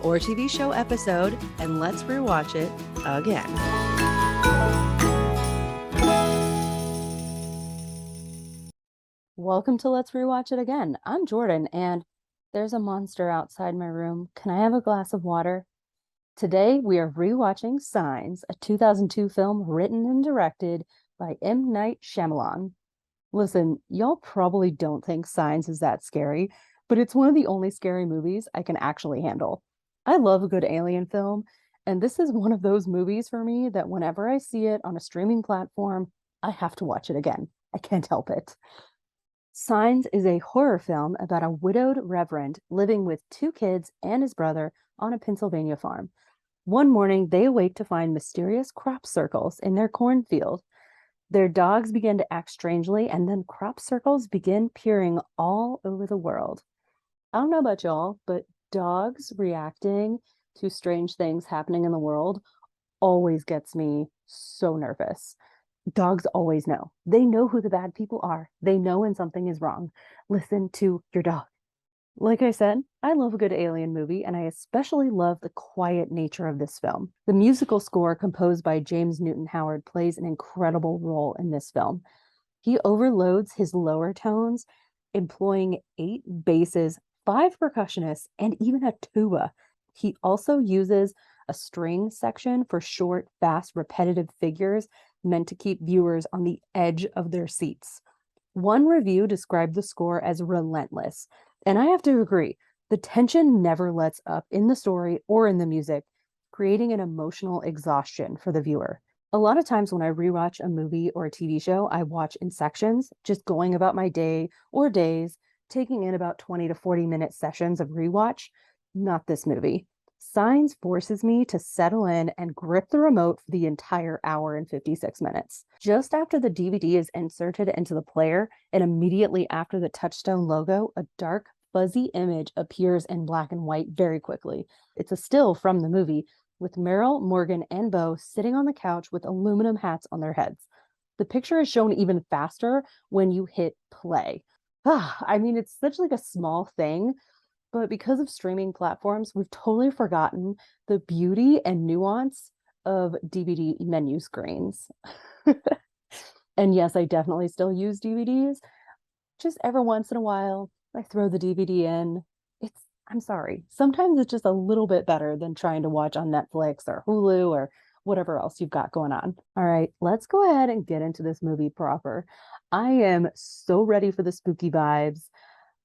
or TV show episode, and let's rewatch it again. Welcome to Let's Rewatch It Again. I'm Jordan, and there's a monster outside my room. Can I have a glass of water? Today, we are rewatching Signs, a 2002 film written and directed by M Night Shyamalan. Listen, y'all probably don't think Signs is that scary, but it's one of the only scary movies I can actually handle. I love a good alien film, and this is one of those movies for me that whenever I see it on a streaming platform, I have to watch it again. I can't help it. Signs is a horror film about a widowed reverend living with two kids and his brother on a Pennsylvania farm. One morning, they awake to find mysterious crop circles in their cornfield. Their dogs begin to act strangely, and then crop circles begin peering all over the world. I don't know about y'all, but dogs reacting to strange things happening in the world always gets me so nervous. Dogs always know. They know who the bad people are. They know when something is wrong. Listen to your dog. Like I said, I love a good alien movie, and I especially love the quiet nature of this film. The musical score composed by James Newton Howard plays an incredible role in this film. He overloads his lower tones, employing 8 basses, 5 percussionists, and even a tuba. He also uses a string section for short, fast, repetitive figures meant to keep viewers on the edge of their seats. One review described the score as relentless, and I have to agree. The tension never lets up in the story or in the music, creating an emotional exhaustion for the viewer. A lot of times when I rewatch a movie or a TV show, I watch in sections, just going about my day or days, taking in about 20 to 40-minute sessions of rewatch. Not this movie. Signs forces me to settle in and grip the remote for the entire hour and 56 minutes. Just after the DVD is inserted into the player, and immediately after the Touchstone logo, a dark, fuzzy image appears in black and white very quickly. It's a still from the movie, with Meryl, Morgan, and Bo sitting on the couch with aluminum hats on their heads. The picture is shown even faster when you hit play. I mean, it's such like a small thing, but because of streaming platforms, we've totally forgotten the beauty and nuance of DVD menu screens. And yes, I definitely still use DVDs. Just every once in a while, I throw the DVD in. I'm sorry, sometimes it's just a little bit better than trying to watch on Netflix or Hulu or whatever else you've got going on. All right, let's go ahead and get into this movie proper. I am so ready for the spooky vibes.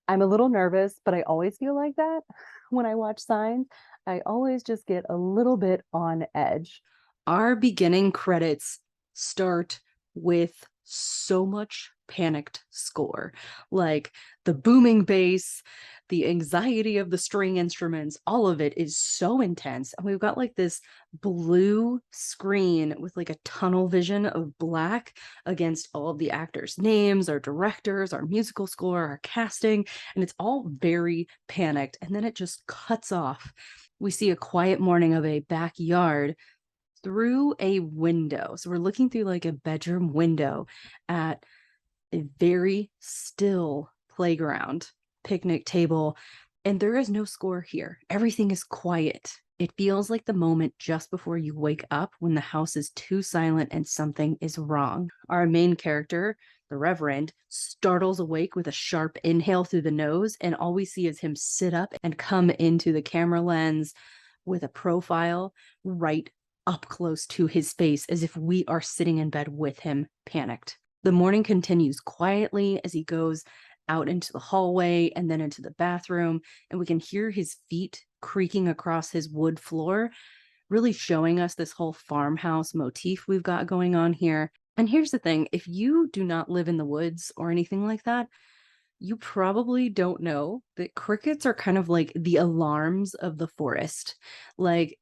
I'm a little nervous, but I always feel like that when I watch Signs. I always just get a little bit on edge. Our beginning credits start with so much panicked score, like the booming bass, the anxiety of the string instruments, all of it is so intense. And we've got like this blue screen with like a tunnel vision of black against all of the actors' names, our directors, our musical score, our casting, and it's all very panicked. And then it just cuts off. We see a quiet morning of a backyard through a window. So we're looking through like a bedroom window at a very still playground, picnic table, and there is no score here. Everything is quiet. It feels like the moment just before you wake up when the house is too silent and something is wrong. Our main character, the Reverend, startles awake with a sharp inhale through the nose, and all we see is him sit up and come into the camera lens with a profile right up close to his face, as if we are sitting in bed with him, panicked. The morning continues quietly as he goes out into the hallway and then into the bathroom, and we can hear his feet creaking across his wood floor, really showing us this whole farmhouse motif we've got going on here. And here's the thing, if you do not live in the woods or anything like that, you probably don't know that crickets are kind of like the alarms of the forest. Like,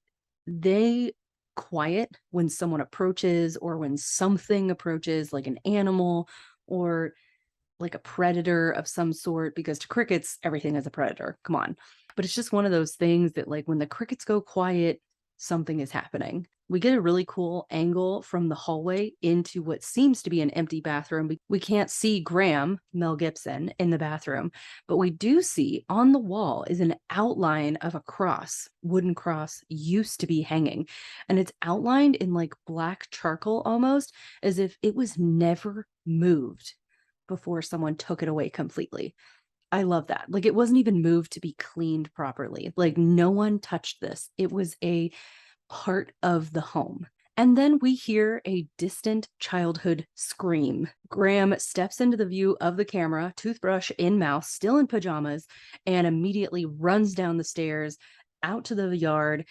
they quiet when someone approaches or when something approaches, like an animal or like a predator of some sort, because to crickets, everything is a predator. Come on. But it's just one of those things that, like, when the crickets go quiet, something is happening. We get a really cool angle from the hallway into what seems to be an empty bathroom. We can't see Graham, Mel Gibson, in the bathroom, but we do see on the wall is an outline of a cross. Wooden cross used to be hanging, and it's outlined in like black charcoal almost, as if it was never moved before someone took it away completely. I love that. Like, it wasn't even moved to be cleaned properly. Like, no one touched this. It was a part of the home. And then we hear a distant childhood scream. Graham steps into the view of the camera, toothbrush in mouth, still in pajamas, and immediately runs down the stairs out to the yard.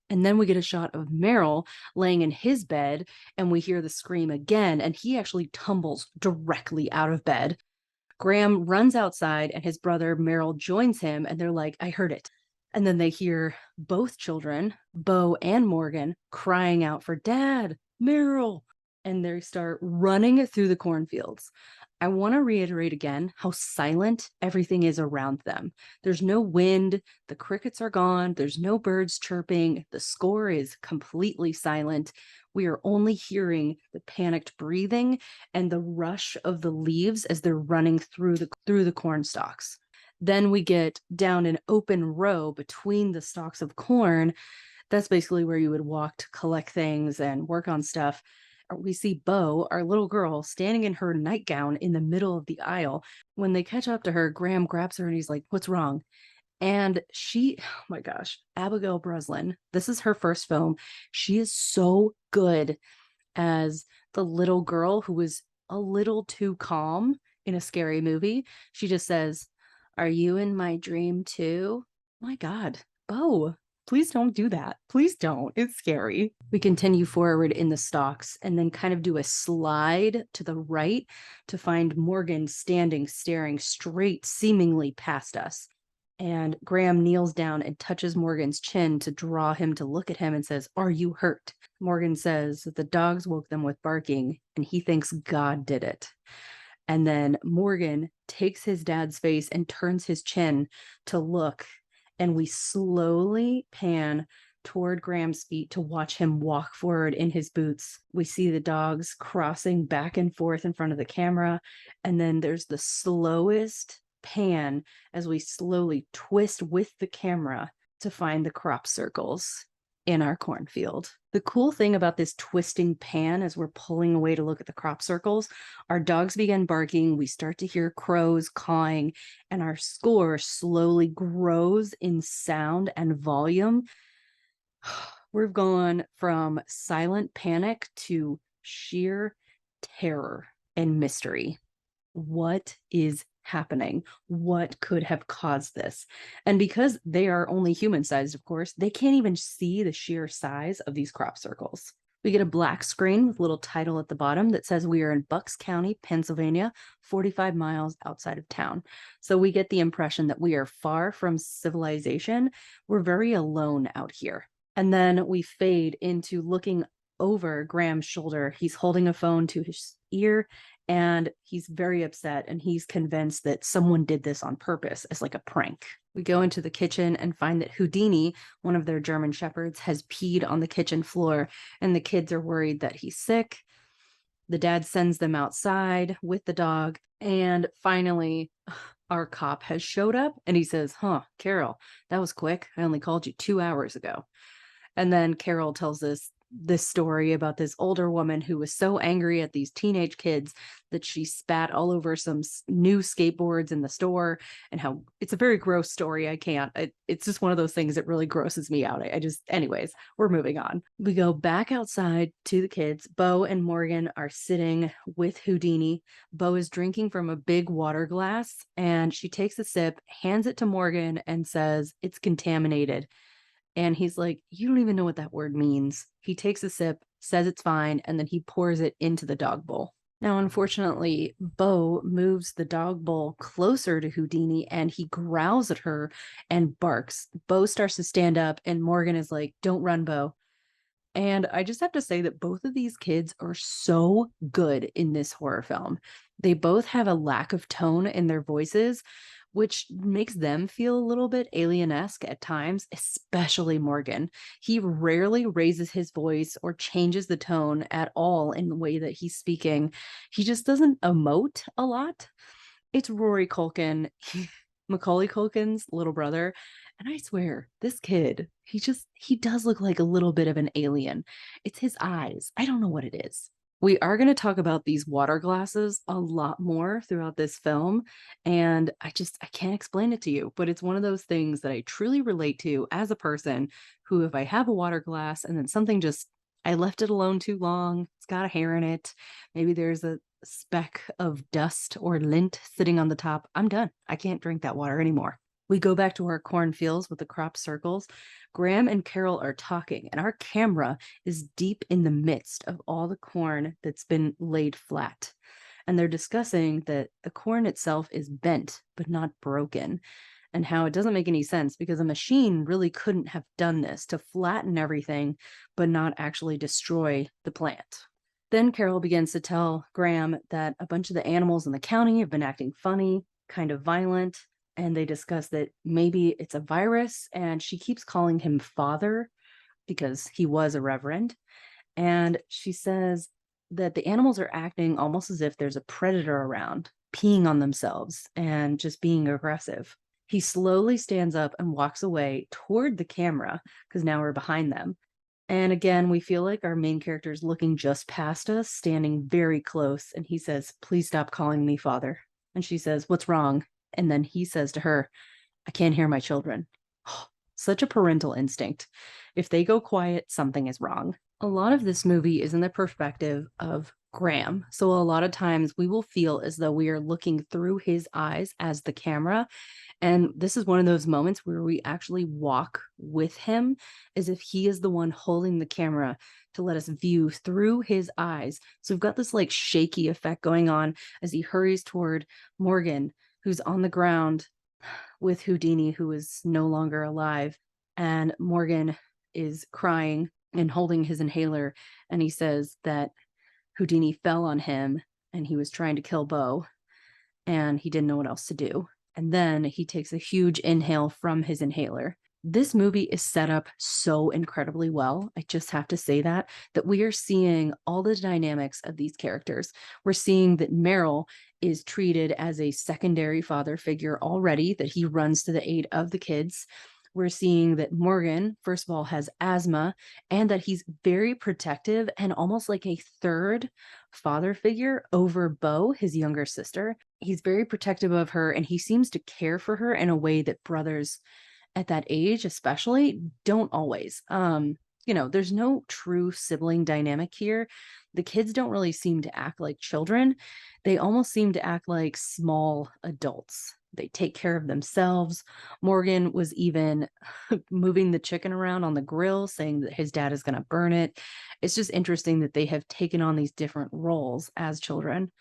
And then we get a shot of Merrill laying in his bed, and we hear the scream again, and he actually tumbles directly out of bed. Graham runs outside, and his brother Merrill joins him, and they're like, I heard it. And then they hear both children, Bo and Morgan, crying out for Dad, Merrill. And they start running through the cornfields. I want to reiterate again how silent everything is around them. There's no wind, the crickets are gone, there's no birds chirping, the score is completely silent. We are only hearing the panicked breathing and the rush of the leaves as they're running through the corn stalks. Then we get down an open row between the stalks of corn. That's basically where you would walk to collect things and work on stuff. We see Bo, our little girl, standing in her nightgown in the middle of the aisle. When they catch up to her, Graham grabs her and he's like, what's wrong? And she, oh my gosh, Abigail Breslin, this is her first film. She is so good as the little girl who was a little too calm in a scary movie. She just says, are you in my dream too? My God, Bo, please don't do that. Please don't. It's scary. We continue forward in the stalks and then kind of do a slide to the right to find Morgan standing, staring straight, seemingly past us. And Graham kneels down and touches Morgan's chin to draw him to look at him and says, are you hurt? Morgan says that the dogs woke them with barking and he thinks God did it. And then Morgan takes his dad's face and turns his chin to look. And we slowly pan toward Graham's feet to watch him walk forward in his boots. We see the dogs crossing back and forth in front of the camera. And then there's the slowest pan as we slowly twist with the camera to find the crop circles in our cornfield. The cool thing about this twisting pan as we're pulling away to look at the crop circles, our dogs begin barking, we start to hear crows cawing, and our score slowly grows in sound and volume. We've gone from silent panic to sheer terror and mystery. What is happening? What could have caused this? And because they are only human sized, of course, they can't even see the sheer size of these crop circles. We get a black screen with a little title at the bottom that says we are in Bucks County, Pennsylvania, 45 miles outside of town. So we get the impression that we are far from civilization. We're very alone out here. And then we fade into looking over Graham's shoulder. He's holding a phone to his ear and he's very upset and he's convinced that someone did this on purpose as like a prank. We go into the kitchen and find that Houdini, one of their German shepherds, has peed on the kitchen floor and the kids are worried that he's sick. The dad sends them outside with the dog, and finally our cop has showed up and he says, Carol, that was quick. I only called you 2 hours ago. And then Carol tells us this story about this older woman who was so angry at these teenage kids that she spat all over some new skateboards in the store, and how it's a very gross story. It's just one of those things that really grosses me out. Anyways, we're moving on. We go back outside to the kids. Bo and Morgan are sitting with Houdini. Bo is drinking from a big water glass and she takes a sip, hands it to Morgan and says, it's contaminated. And he's like, you don't even know what that word means. He takes a sip, says it's fine, and then he pours it into the dog bowl. Now, unfortunately, Bo moves the dog bowl closer to Houdini and he growls at her and barks. Bo starts to stand up and Morgan is like, don't run, Bo. And I just have to say that both of these kids are so good in this horror film. They both have a lack of tone in their voices, which makes them feel a little bit alien-esque at times, especially Morgan. He rarely raises his voice or changes the tone at all in the way that he's speaking. He just doesn't emote a lot. It's Rory Culkin, Macaulay Culkin's little brother. And I swear, this kid, he does look like a little bit of an alien. It's his eyes. I don't know what it is. We are going to talk about these water glasses a lot more throughout this film. And I can't explain it to you, but it's one of those things that I truly relate to as a person who, if I have a water glass and then something just, I left it alone too long, it's got a hair in it, maybe there's a speck of dust or lint sitting on the top, I'm done. I can't drink that water anymore. We go back to our cornfields with the crop circles. Graham and Carol are talking, and our camera is deep in the midst of all the corn that's been laid flat. And they're discussing that the corn itself is bent, but not broken, and how it doesn't make any sense because a machine really couldn't have done this to flatten everything, but not actually destroy the plant. Then Carol begins to tell Graham that a bunch of the animals in the county have been acting funny, kind of violent, and they discuss that maybe it's a virus, and she keeps calling him father because he was a reverend. And she says that the animals are acting almost as if there's a predator around, peeing on themselves and just being aggressive. He slowly stands up and walks away toward the camera because now we're behind them. And again, we feel like our main character is looking just past us, standing very close. And he says, "Please stop calling me father." And she says, "What's wrong?" And then he says to her, "I can't hear my children." Such a parental instinct. If they go quiet, something is wrong. A lot of this movie is in the perspective of Graham. So a lot of times we will feel as though we are looking through his eyes as the camera. And this is one of those moments where we actually walk with him as if he is the one holding the camera to let us view through his eyes. So we've got this like shaky effect going on as he hurries toward Morgan, who's on the ground with Houdini, who is no longer alive. And Morgan is crying and holding his inhaler. And he says that Houdini fell on him and he was trying to kill Bo and he didn't know what else to do. And then he takes a huge inhale from his inhaler. This movie is set up so incredibly well. I just have to say that we are seeing all the dynamics of these characters. We're seeing that Merrill is treated as a secondary father figure already, that he runs to the aid of the kids. We're seeing that Morgan, first of all, has asthma and that he's very protective and almost like a third father figure over Bo, his younger sister. He's very protective of her and he seems to care for her in a way that brothers at that age especially don't always. There's no true sibling dynamic here. The kids don't really seem to act like children. They almost seem to act like small adults. They take care of themselves. Morgan was even moving the chicken around on the grill, saying that his dad is going to burn it. It's just interesting that they have taken on these different roles as children.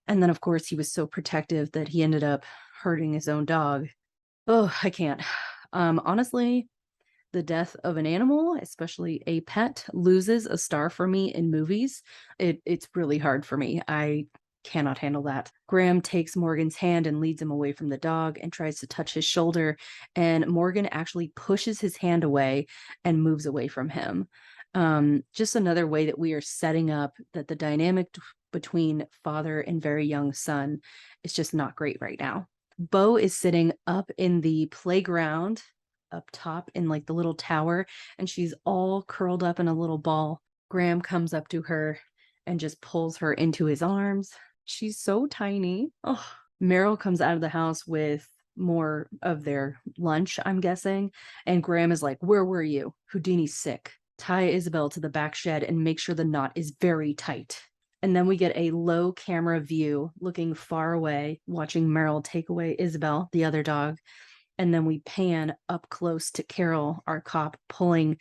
And then, of course, he was so protective that he ended up hurting his own dog. Oh, I can't. Honestly, the death of an animal, especially a pet, loses a star for me in movies. It's really hard for me. I cannot handle that. Graham takes Morgan's hand and leads him away from the dog and tries to touch his shoulder. And Morgan actually pushes his hand away and moves away from him. Just another way that we are setting up that the dynamic between father and very young son is just not great right now. Bo is sitting up in the playground up top in like the little tower, and she's all curled up in a little ball. Graham comes up to her and just pulls her into his arms. She's so tiny. Oh, Meryl comes out of the house with more of their lunch, I'm guessing. And Graham is like, "Where were you? Houdini's sick. Tie Isabel to the back shed and make sure the knot is very tight." And then we get a low camera view looking far away, watching Meryl take away Isabel, the other dog. And then we pan up close to Carol, our cop, pulling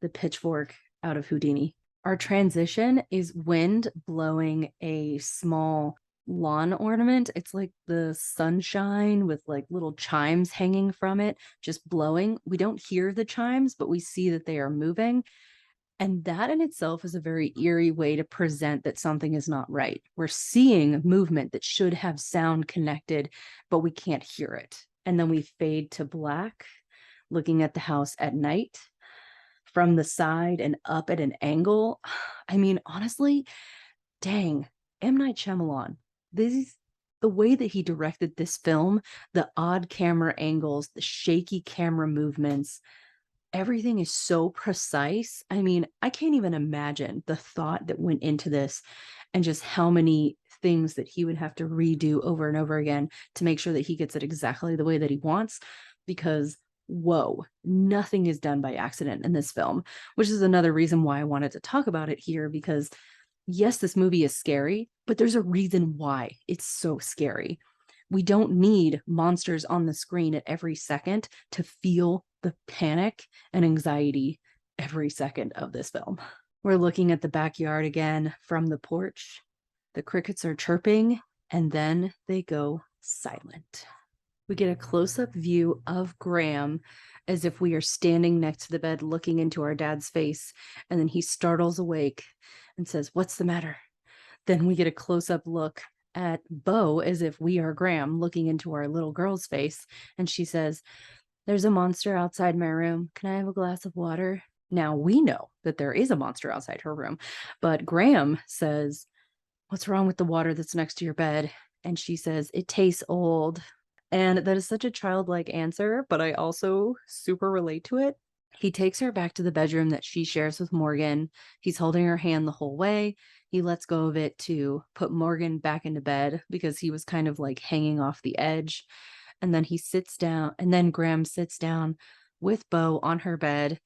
the pitchfork out of Houdini. Our transition is wind blowing a small lawn ornament. It's like the sunshine with like little chimes hanging from it, just blowing. We don't hear the chimes, but we see that they are moving. And that in itself is a very eerie way to present that something is not right. We're seeing movement that should have sound connected, but we can't hear it. And then we fade to black, looking at the house at night from the side and up at an angle. I mean, honestly, dang, M Night Shyamalan. This is the way that he directed this film, the odd camera angles, the shaky camera movements, everything is so precise. I mean, I can't even imagine the thought that went into this and just how many things that he would have to redo over and over again to make sure that he gets it exactly the way that he wants. Because, whoa, nothing is done by accident in this film, which is another reason why I wanted to talk about it here. Because, yes, this movie is scary, but there's a reason why it's so scary. We don't need monsters on the screen at every second to feel the panic and anxiety every second of this film. We're looking at the backyard again from the porch. The crickets are chirping, and then they go silent. We get a close-up view of Graham as if we are standing next to the bed looking into our dad's face, and then he startles awake and says, "What's the matter?" Then we get a close-up look at Bo as if we are Graham looking into our little girl's face, and she says, "There's a monster outside my room. Can I have a glass of water?" Now we know that there is a monster outside her room, but Graham says, "What's wrong with the water that's next to your bed?" And she says, "It tastes old." And that is such a childlike answer, but I also super relate to it. He takes her back to the bedroom that she shares with Morgan. He's holding her hand the whole way. He lets go of it to put Morgan back into bed because he was kind of like hanging off the edge. And then he sits down, and then Graham sits down with Bo on her bed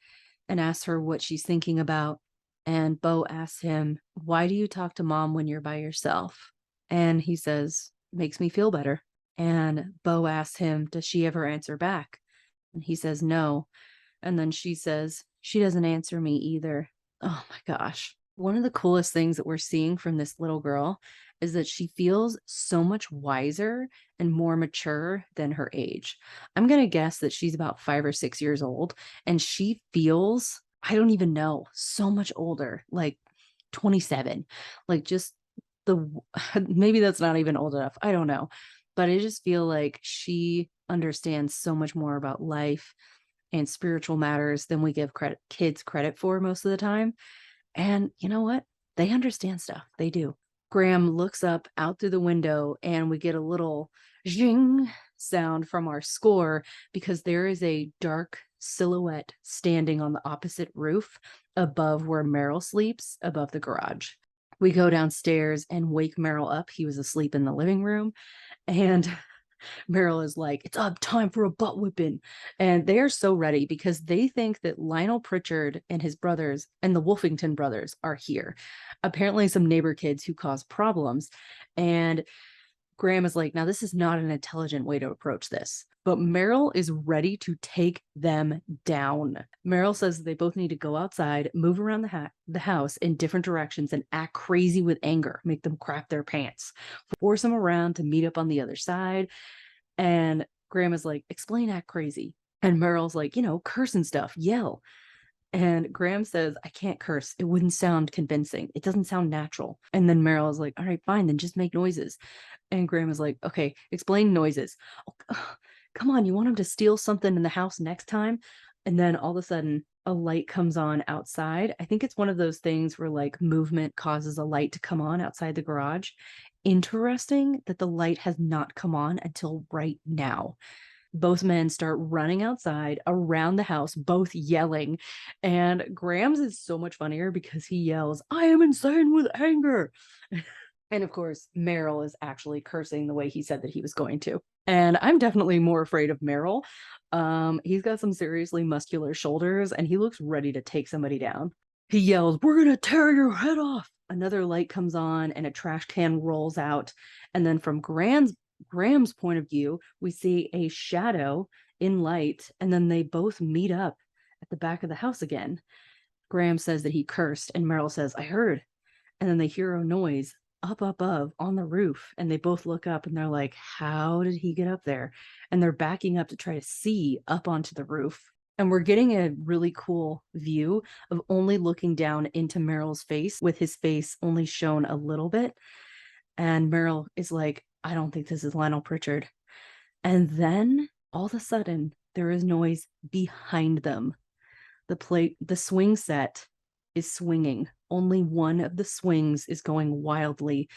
and asks her what she's thinking about. And Bo asks him, "Why do you talk to mom when you're by yourself?" And he says, "Makes me feel better." And Bo asks him, "Does she ever answer back?" And he says, "No." And then she says, "She doesn't answer me either." Oh my gosh. One of the coolest things that we're seeing from this little girl is that she feels so much wiser and more mature than her age. I'm going to guess that she's about 5 or 6 years old, and she feels, I don't even know, so much older, like 27. Like just the, maybe that's not even old enough. I don't know. But I just feel like she understands so much more about life and spiritual matters than we give kids credit for most of the time. And you know what? They understand stuff. They do. Graham looks up out through the window, and we get a little zing sound from our score because there is a dark silhouette standing on the opposite roof above where Meryl sleeps, above the garage. We go downstairs and wake Meryl up. He was asleep in the living room. And Meryl is like, "It's up time for a butt whipping." And they are so ready because they think that Lionel Pritchard and his brothers and the Wolfington brothers are here. Apparently, some neighbor kids who cause problems. And Graham is like, "Now, this is not an intelligent way to approach this." But Meryl is ready to take them down. Meryl says they both need to go outside, move around the house in different directions, and act crazy with anger, make them crap their pants, force them around to meet up on the other side. And Graham is like, "Explain, act crazy." And Meryl's like, "Curse and stuff, yell." And Graham says, "I can't curse. It wouldn't sound convincing. It doesn't sound natural." And then Meryl is like, "All right, fine, then just make noises." And Graham is like, "Okay, explain noises." Oh, come on, you want him to steal something in the house next time? And then all of a sudden, a light comes on outside. I think it's one of those things where like movement causes a light to come on outside the garage. Interesting that the light has not come on until right now. Both men start running outside around the house, both yelling. And Graham's is so much funnier because he yells, "I am insane with anger." And of course, Meryl is actually cursing the way he said that he was going to. And I'm definitely more afraid of Meryl. He's got some seriously muscular shoulders, and he looks ready to take somebody down. He yells, "We're going to tear your head off." Another light comes on and a trash can rolls out. And then from Graham's point of view, we see a shadow in light, and then they both meet up at the back of the house again. Graham says that he cursed, and Meryl says, "I heard." And then they hear a noise up above on the roof, and they both look up and they're like, "How did he get up there?" And they're backing up to try to see up onto the roof. And we're getting a really cool view of only looking down into Meryl's face, with his face only shown a little bit. And Meryl is like, I don't think this is Lionel Pritchard. And then all of a sudden, there is noise behind them. The swing set is swinging. Only one of the swings is going wildly,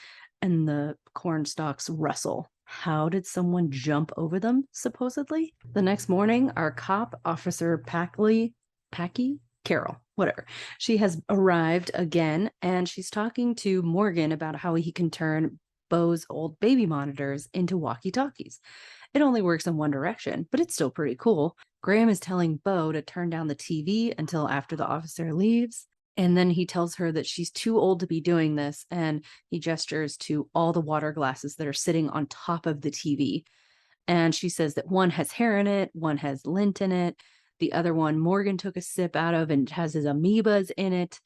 and the corn stalks rustle. How did someone jump over them, supposedly? The next morning, our cop, Officer Packy, Carol, whatever. She has arrived again, and she's talking to Morgan about how he can turn Bo's old baby monitors into walkie-talkies. It only works in one direction, but it's still pretty cool. Graham is telling Bo to turn down the TV until after the officer leaves. And then he tells her that she's too old to be doing this. And he gestures to all the water glasses that are sitting on top of the TV. And she says that one has hair in it, one has lint in it. The other one, Morgan took a sip out of and has his amoebas in it.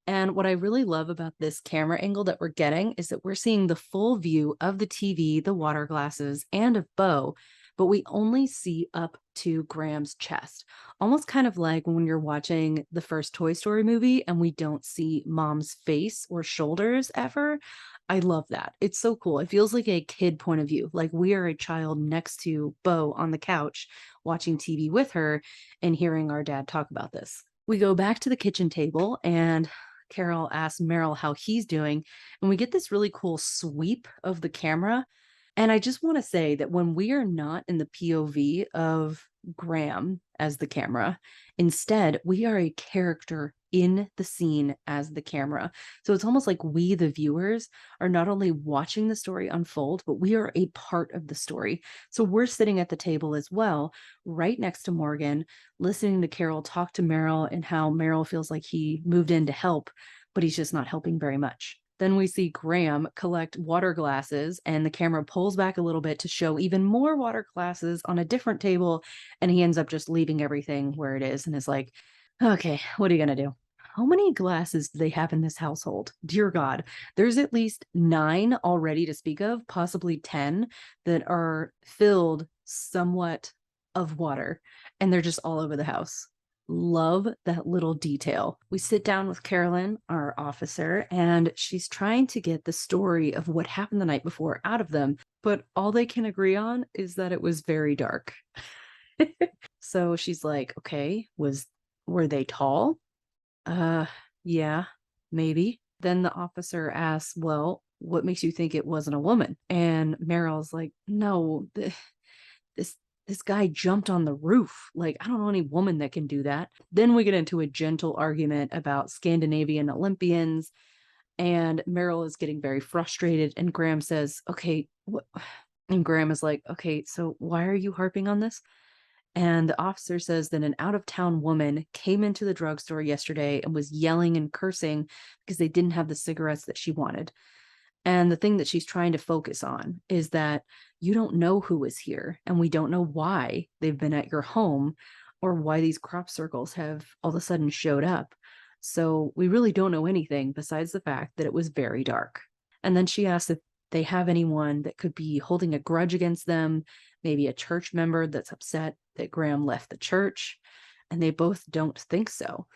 And what I really love about this camera angle that we're getting is that we're seeing the full view of the TV, the water glasses, and of Bo, but we only see up to Graham's chest. Almost kind of like when you're watching the first Toy Story movie and we don't see Mom's face or shoulders ever. I love that. It's so cool. It feels like a kid point of view, like we are a child next to Bo on the couch watching TV with her and hearing our dad talk about this. We go back to the kitchen table and Carol asks Meryl how he's doing, and we get this really cool sweep of the camera. And I just want to say that when we are not in the POV of Graham as the camera, instead, we are a character in the scene as the camera. So it's almost like we, the viewers, are not only watching the story unfold, but we are a part of the story. So we're sitting at the table as well, right next to Morgan, listening to Carol talk to Meryl and how Meryl feels like he moved in to help, but he's just not helping very much. Then we see Graham collect water glasses, and the camera pulls back a little bit to show even more water glasses on a different table. And he ends up just leaving everything where it is and is like, okay, what are you going to do? How many glasses do they have in this household? Dear God, there's at least 9 already to speak of, possibly 10 that are filled somewhat of water, and they're just all over the house. Love that little detail. We sit down with Carolyn, our officer, and she's trying to get the story of what happened the night before out of them, but all they can agree on is that it was very dark. So she's like, okay, were they tall? Yeah, maybe. Then the officer asks, well, what makes you think it wasn't a woman? And Meryl's like, no, this this guy jumped on the roof. Like, I don't know any woman that can do that. Then we get into a gentle argument about Scandinavian Olympians, and Meryl is getting very frustrated, and Graham says, okay, what? And Graham is like, okay, so why are you harping on this? And the officer says that an out-of-town woman came into the drugstore yesterday and was yelling and cursing because they didn't have the cigarettes that she wanted. And the thing that she's trying to focus on is that you don't know who is here, and we don't know why they've been at your home or why these crop circles have all of a sudden showed up. So we really don't know anything besides the fact that it was very dark. And then she asks if they have anyone that could be holding a grudge against them, maybe a church member that's upset that Graham left the church, and they both don't think so.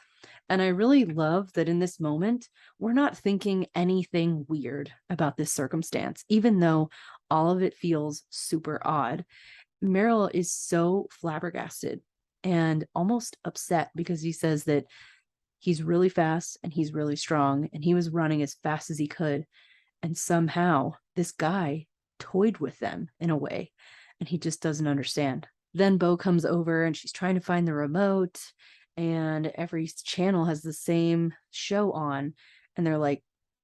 And I really love that in this moment, we're not thinking anything weird about this circumstance, even though all of it feels super odd. Meryl is so flabbergasted and almost upset because he says that he's really fast and he's really strong and he was running as fast as he could. And somehow this guy toyed with them in a way, and he just doesn't understand. Then Bo comes over and she's trying to find the remote, and every channel has the same show on. And they're like,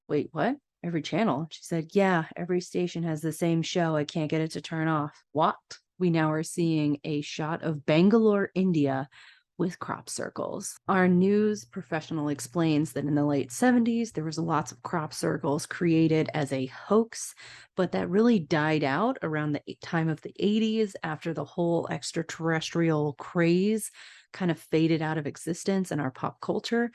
wait, what? Every channel? She said, yeah, every station has the same show. I can't get it to turn off. What? We now are seeing a shot of Bangalore, India, with crop circles. Our news professional explains that in the late 70s, there was lots of crop circles created as a hoax, but that really died out around the time of the 80s after the whole extraterrestrial craze kind of faded out of existence in our pop culture.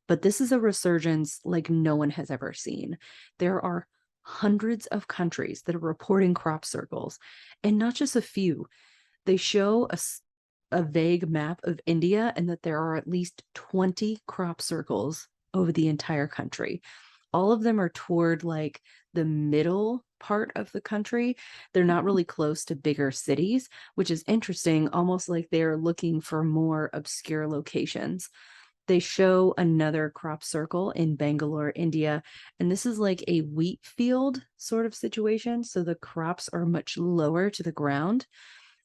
But this is a resurgence like no one has ever seen. There are hundreds of countries that are reporting crop circles, and not just a few. They show a vague map of India and that there are at least 20 crop circles over the entire country. All of them are toward like the middle part of the country. They're not really close to bigger cities, which is interesting, almost like they're looking for more obscure locations. They show another crop circle in Bangalore, India, and this is like a wheat field sort of situation. So the crops are much lower to the ground.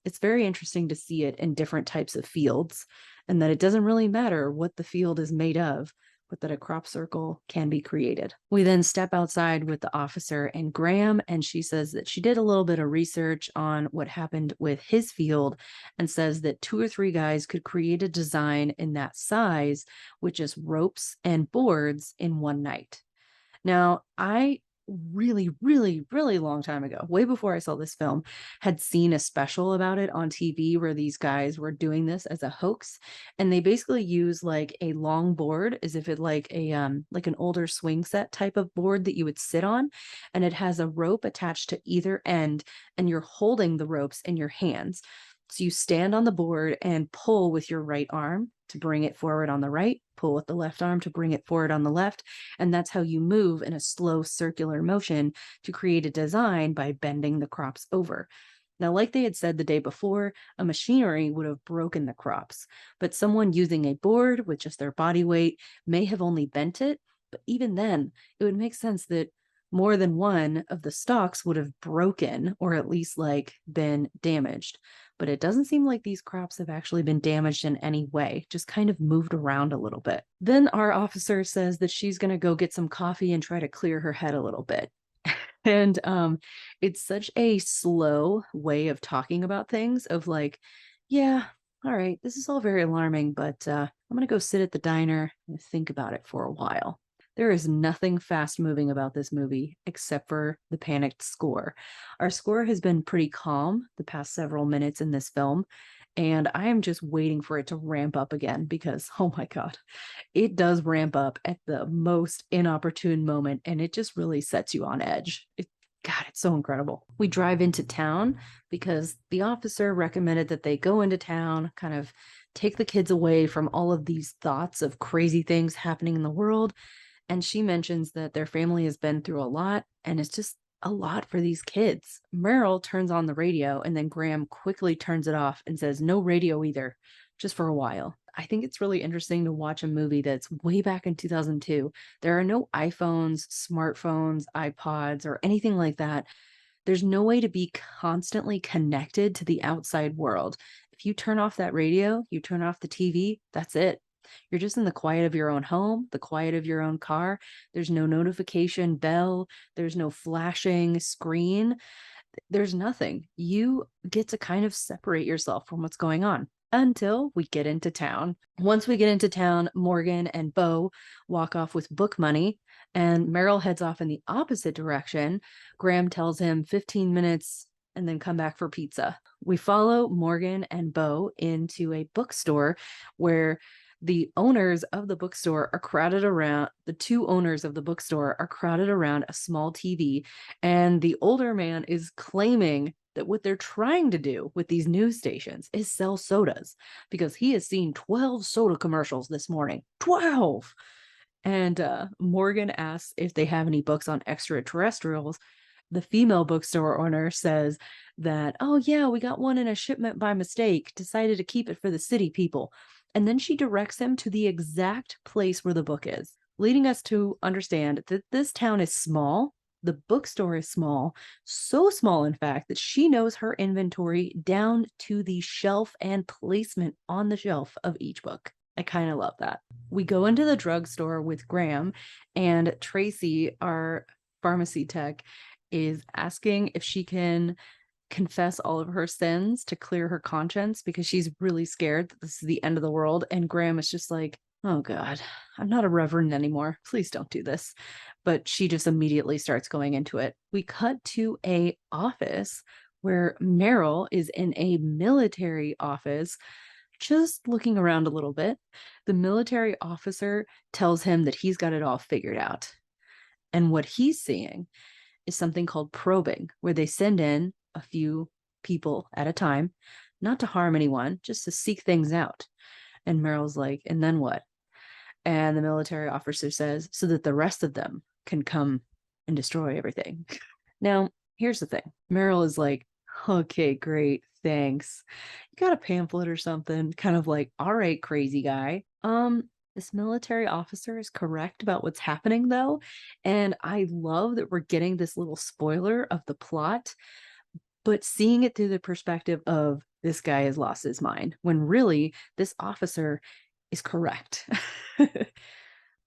It's very interesting to see it in different types of fields, and that it doesn't really matter what the field is made of, but that a crop circle can be created. We then step outside with the officer and Graham, and she says that she did a little bit of research on what happened with his field and says that 2 or 3 guys could create a design in that size with just ropes and boards in one night. Now, I really long time ago, way before I saw this film, had seen a special about it on TV where these guys were doing this as a hoax, and they basically use like a long board as if it like an older swing set type of board that you would sit on, and it has a rope attached to either end, and you're holding the ropes in your hands. So you stand on the board and pull with your right arm to bring it forward on the right, pull with the left arm to bring it forward on the left. And that's how you move in a slow circular motion to create a design by bending the crops over. Now, like they had said the day before, a machinery would have broken the crops, but someone using a board with just their body weight may have only bent it. But even then, it would make sense that more than one of the stalks would have broken or at least like been damaged. But it doesn't seem like these crops have actually been damaged in any way, just kind of moved around a little bit. Then our officer says that she's going to go get some coffee and try to clear her head a little bit. And it's such a slow way of talking about things of like, yeah, all right, this is all very alarming, but I'm going to go sit at the diner and think about it for a while. There is nothing fast moving about this movie except for the panicked score. Our score has been pretty calm the past several minutes in this film, and I am just waiting for it to ramp up again because, oh my God, it does ramp up at the most inopportune moment, and it just really sets you on edge. God, it's so incredible. We drive into town because the officer recommended that they go into town, kind of take the kids away from all of these thoughts of crazy things happening in the world. And she mentions that their family has been through a lot, and it's just a lot for these kids. Meryl turns on the radio, and then Graham quickly turns it off and says, no radio either, just for a while. I think it's really interesting to watch a movie that's way back in 2002. There are no iPhones, smartphones, iPods, or anything like that. There's no way to be constantly connected to the outside world. If you turn off that radio, you turn off the TV, that's it. You're just in the quiet of your own home, the quiet of your own car. There's no notification bell. There's no flashing screen. There's nothing. You get to kind of separate yourself from what's going on until we get into town. Once we get into town, Morgan and Bo walk off with book money, and Meryl heads off in the opposite direction. Graham tells him 15 minutes and then come back for pizza. We follow Morgan and Bo into a bookstore where the owners of the bookstore are crowded around, the two owners of the bookstore are crowded around a small TV, and the older man is claiming that what they're trying to do with these news stations is sell sodas because he has seen 12 soda commercials this morning. 12! And Morgan asks if they have any books on extraterrestrials. The female bookstore owner says that, oh yeah, we got one in a shipment by mistake, decided to keep it for the city people. And then she directs him to the exact place where the book is, leading us to understand that this town is small. The bookstore is small, so small, in fact, that she knows her inventory down to the shelf and placement on the shelf of each book. I kind of love that. We go into the drugstore with Graham, and Tracy, our pharmacy tech, is asking if she can confess all of her sins to clear her conscience because she's really scared that this is the end of the world. And Graham is just like, oh God, I'm not a reverend anymore. Please don't do this. But she just immediately starts going into it. We cut to a office where Meryl is in a military office, just looking around a little bit. The military officer tells him that he's got it all figured out. And what he's seeing is something called probing, where they send in a few people at a time not to harm anyone, just to seek things out. And Meryl's like, and then what? And the military officer says, so that the rest of them can come and destroy everything. Now, here's the thing. Meryl is like, okay, great, thanks. You got a pamphlet or something? Kind of like, all right, crazy guy. This military officer is correct about what's happening, though. And I love that we're getting this little spoiler of the plot, but seeing it through the perspective of this guy has lost his mind, when really this officer is correct.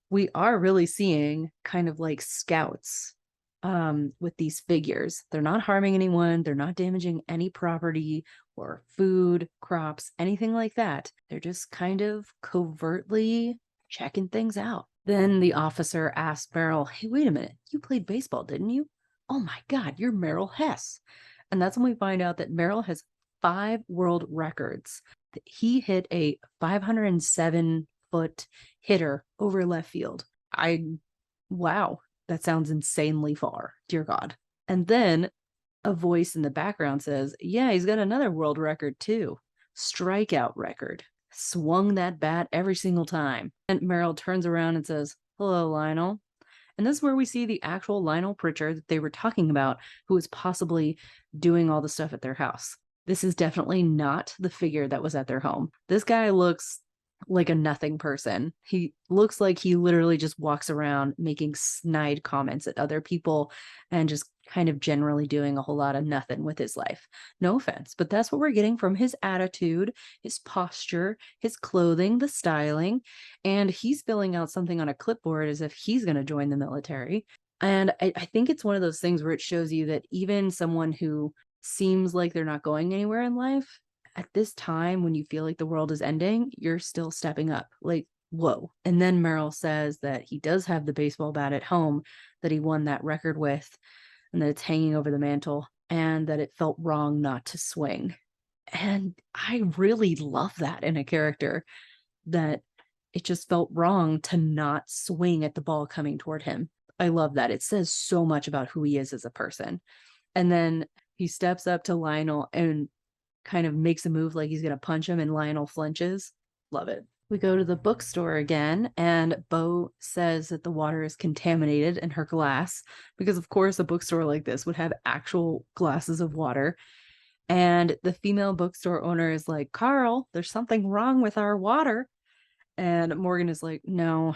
We are really seeing kind of like scouts with these figures. They're not harming anyone. They're not damaging any property or food, crops, anything like that. They're just kind of covertly checking things out. Then the officer asks Meryl, hey, wait a minute. You played baseball, didn't you? Oh my God, you're Meryl Hess. And that's when we find out that Meryl has 5 world records. He hit a 507-foot hitter over left field. Wow, that sounds insanely far. Dear God. And then a voice in the background says, yeah, he's got another world record too. Strikeout record. Swung that bat every single time. And Meryl turns around and says, hello, Lionel. And this is where we see the actual Lionel Pritchard that they were talking about, who was possibly doing all the stuff at their house. This is definitely not the figure that was at their home. This guy looks like a nothing person. He looks like he literally just walks around making snide comments at other people and just kind of generally doing a whole lot of nothing with his life. No offense, but that's what we're getting from his attitude, his posture, his clothing, the styling, and he's filling out something on a clipboard as if he's going to join the military. And I think it's one of those things where it shows you that even someone who seems like they're not going anywhere in life, at this time when you feel like the world is ending, you're still stepping up. Like, whoa. And then Meryl says that he does have the baseball bat at home that he won that record with, and that it's hanging over the mantle, and that it felt wrong not to swing. And I really love that in a character, that it just felt wrong to not swing at the ball coming toward him. I love that. It says so much about who he is as a person. And then he steps up to Lionel and kind of makes a move like he's going to punch him, and Lionel flinches. Love it. We go to the bookstore again, and Bo says that the water is contaminated in her glass, because of course a bookstore like this would have actual glasses of water. And the female bookstore owner is like, Carl, there's something wrong with our water. And Morgan is like, no,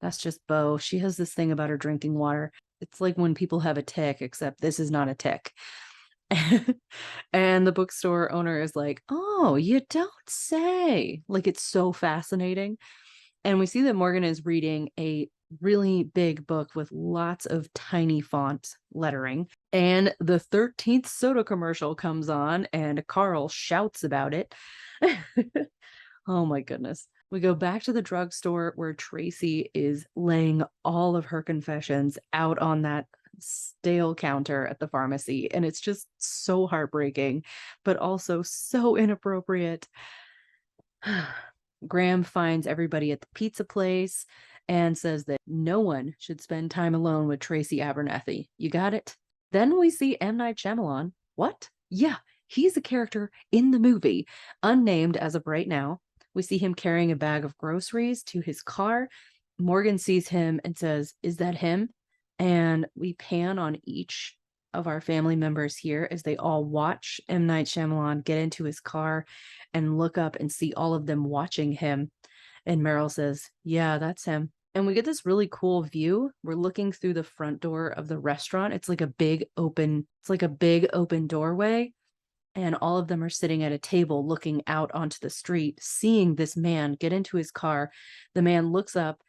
that's just Bo. She has this thing about her drinking water. It's like when people have a tick, except this is not a tick. And the bookstore owner is like, oh, you don't say. Like, it's so fascinating. And we see that Morgan is reading a really big book with lots of tiny font lettering. And the 13th soda commercial comes on, and Carl shouts about it. Oh my goodness. We go back to the drugstore where Tracy is laying all of her confessions out on that stale counter at the pharmacy, and it's just so heartbreaking, but also so inappropriate. Graham finds everybody at the pizza place and says that no one should spend time alone with Tracy Abernathy. You got it? Then we see M Night Shyamalan. What? Yeah, he's a character in the movie, unnamed as of right now. We see him carrying a bag of groceries to his car. Morgan sees him and says, is that him? And we pan on each of our family members here as they all watch M. Night Shyamalan get into his car and look up and see all of them watching him. And Meryl says, yeah, that's him. And we get this really cool view. We're looking through the front door of the restaurant. It's like a big open doorway. And all of them are sitting at a table looking out onto the street, seeing this man get into his car. The man looks up,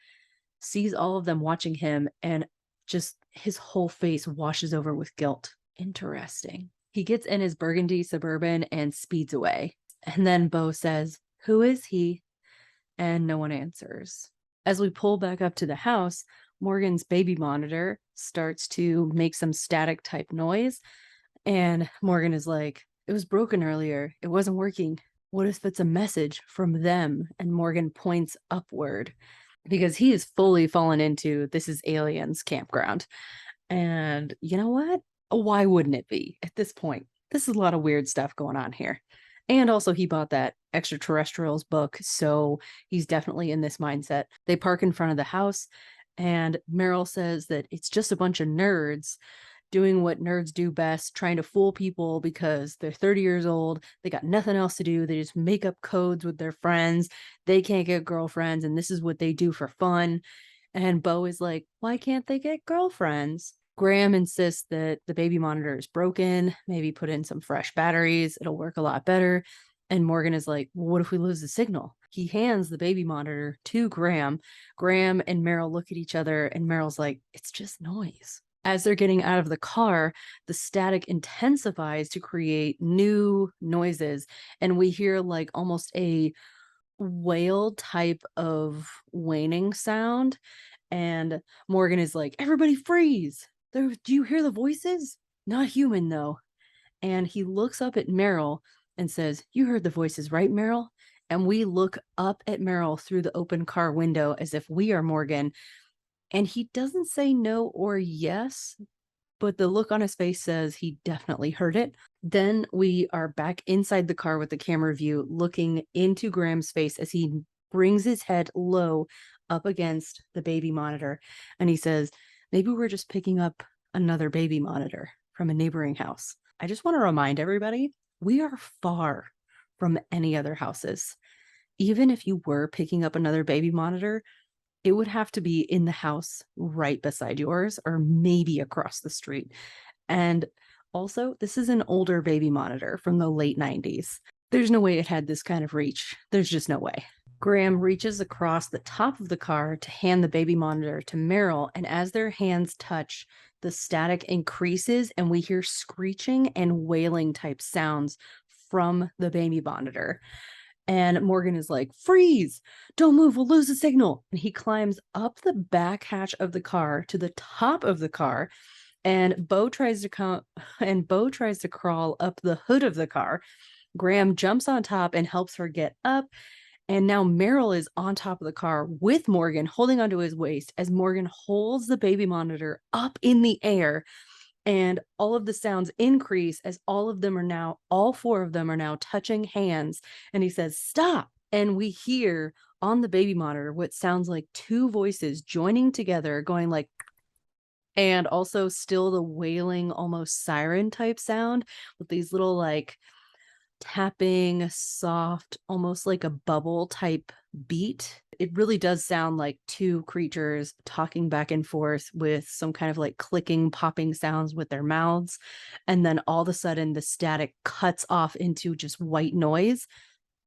sees all of them watching him, and just his whole face washes over with guilt. Interesting. He gets in his burgundy Suburban and speeds away. And then Bo says, who is he? And no one answers. As we pull back up to the house, Morgan's baby monitor starts to make some static type noise. And Morgan is like, it was broken earlier. It wasn't working. What if it's a message from them? And Morgan points upward, because he is fully fallen into this is aliens campground. And you know what? Why wouldn't it be at this point? This is a lot of weird stuff going on here. And also, he bought that extraterrestrials book, so he's definitely in this mindset. They park in front of the house, and Meryl says that it's just a bunch of nerds doing what nerds do best, trying to fool people because they're 30 years old, they got nothing else to do, they just make up codes with their friends, they can't get girlfriends, and this is what they do for fun. And Bo is like, why can't they get girlfriends? Graham insists that the baby monitor is broken, maybe put in some fresh batteries, it'll work a lot better. And Morgan is like, well, what if we lose the signal? He hands the baby monitor to Graham. Graham and Meryl look at each other, and Meryl's like, it's just noise. As they're getting out of the car, the static intensifies to create new noises. And we hear like almost a wail type of waning sound. And Morgan is like, everybody freeze. Do you hear the voices? Not human, though. And he looks up at Meryl and says, you heard the voices, right, Meryl? And we look up at Meryl through the open car window as if we are Morgan. And he doesn't say no or yes, but the look on his face says he definitely heard it. Then we are back inside the car with the camera view looking into Graham's face as he brings his head low up against the baby monitor. And he says, maybe we're just picking up another baby monitor from a neighboring house. I just want to remind everybody, we are far from any other houses. Even if you were picking up another baby monitor, it would have to be in the house right beside yours or maybe across the street. And also, this is an older baby monitor from the late 90s. There's no way it had this kind of reach. There's just no way. Graham reaches across the top of the car to hand the baby monitor to Meryl, and as their hands touch, the static increases and we hear screeching and wailing type sounds from the baby monitor. And Morgan is like, freeze, don't move, we'll lose the signal. And he climbs up the back hatch of the car to the top of the car. And Bo tries to crawl up the hood of the car. Graham jumps on top and helps her get up. And now Meryl is on top of the car with Morgan holding onto his waist as Morgan holds the baby monitor up in the air. And all of the sounds increase as all four of them are now touching hands. And he says, stop. And we hear on the baby monitor what sounds like two voices joining together, going like, and also still the wailing, almost siren type sound with these little like tapping, soft, almost like a bubble type beat. It really does sound like two creatures talking back and forth with some kind of like clicking, popping sounds with their mouths. And then all of a sudden, the static cuts off into just white noise.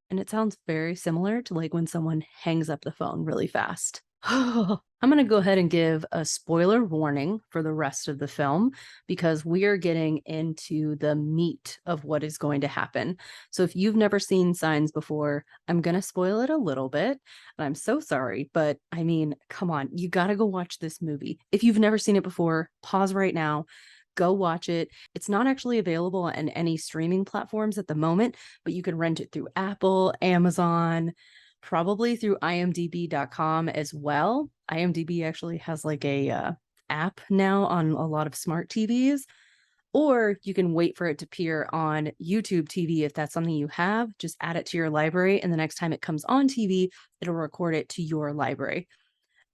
And it sounds very similar to like when someone hangs up the phone really fast. I'm going to go ahead and give a spoiler warning for the rest of the film because we are getting into the meat of what is going to happen. So if you've never seen Signs before, I'm going to spoil it a little bit. And I'm so sorry, but I mean, come on, you got to go watch this movie. If you've never seen it before, pause right now. Go watch it. It's not actually available on any streaming platforms at the moment, but you can rent it through Apple, Amazon, probably through imdb.com as well. IMDb actually has like a app now on a lot of smart TVs, or you can wait for it to appear on YouTube TV if that's something you have. Just add it to your library, and the next time it comes on TV, it'll record it to your library.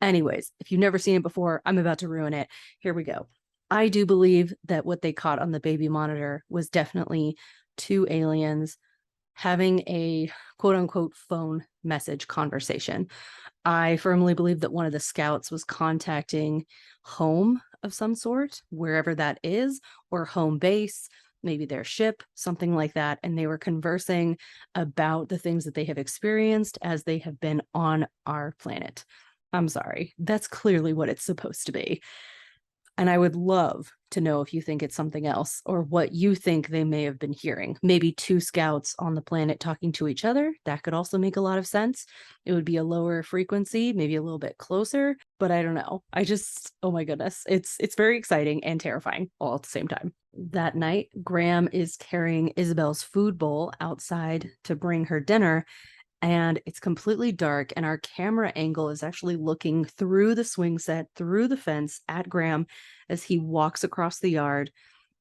Anyways, if you've never seen it before, I'm about to ruin it. Here we go. I do believe that what they caught on the baby monitor was definitely two aliens having a quote unquote phone message conversation. I firmly believe that one of the scouts was contacting home of some sort, wherever that is, or home base, maybe their ship, something like that. And they were conversing about the things that they have experienced as they have been on our planet. I'm sorry, that's clearly what it's supposed to be. And I would love to know if you think it's something else or what you think they may have been hearing. Maybe two scouts on the planet talking to each other. That could also make a lot of sense. It would be a lower frequency, maybe a little bit closer, but I don't know. Oh my goodness. It's very exciting and terrifying all at the same time. That night, Graham is carrying Isabel's food bowl outside to bring her dinner. And it's completely dark, and our camera angle is actually looking through the swing set, through the fence at Graham as he walks across the yard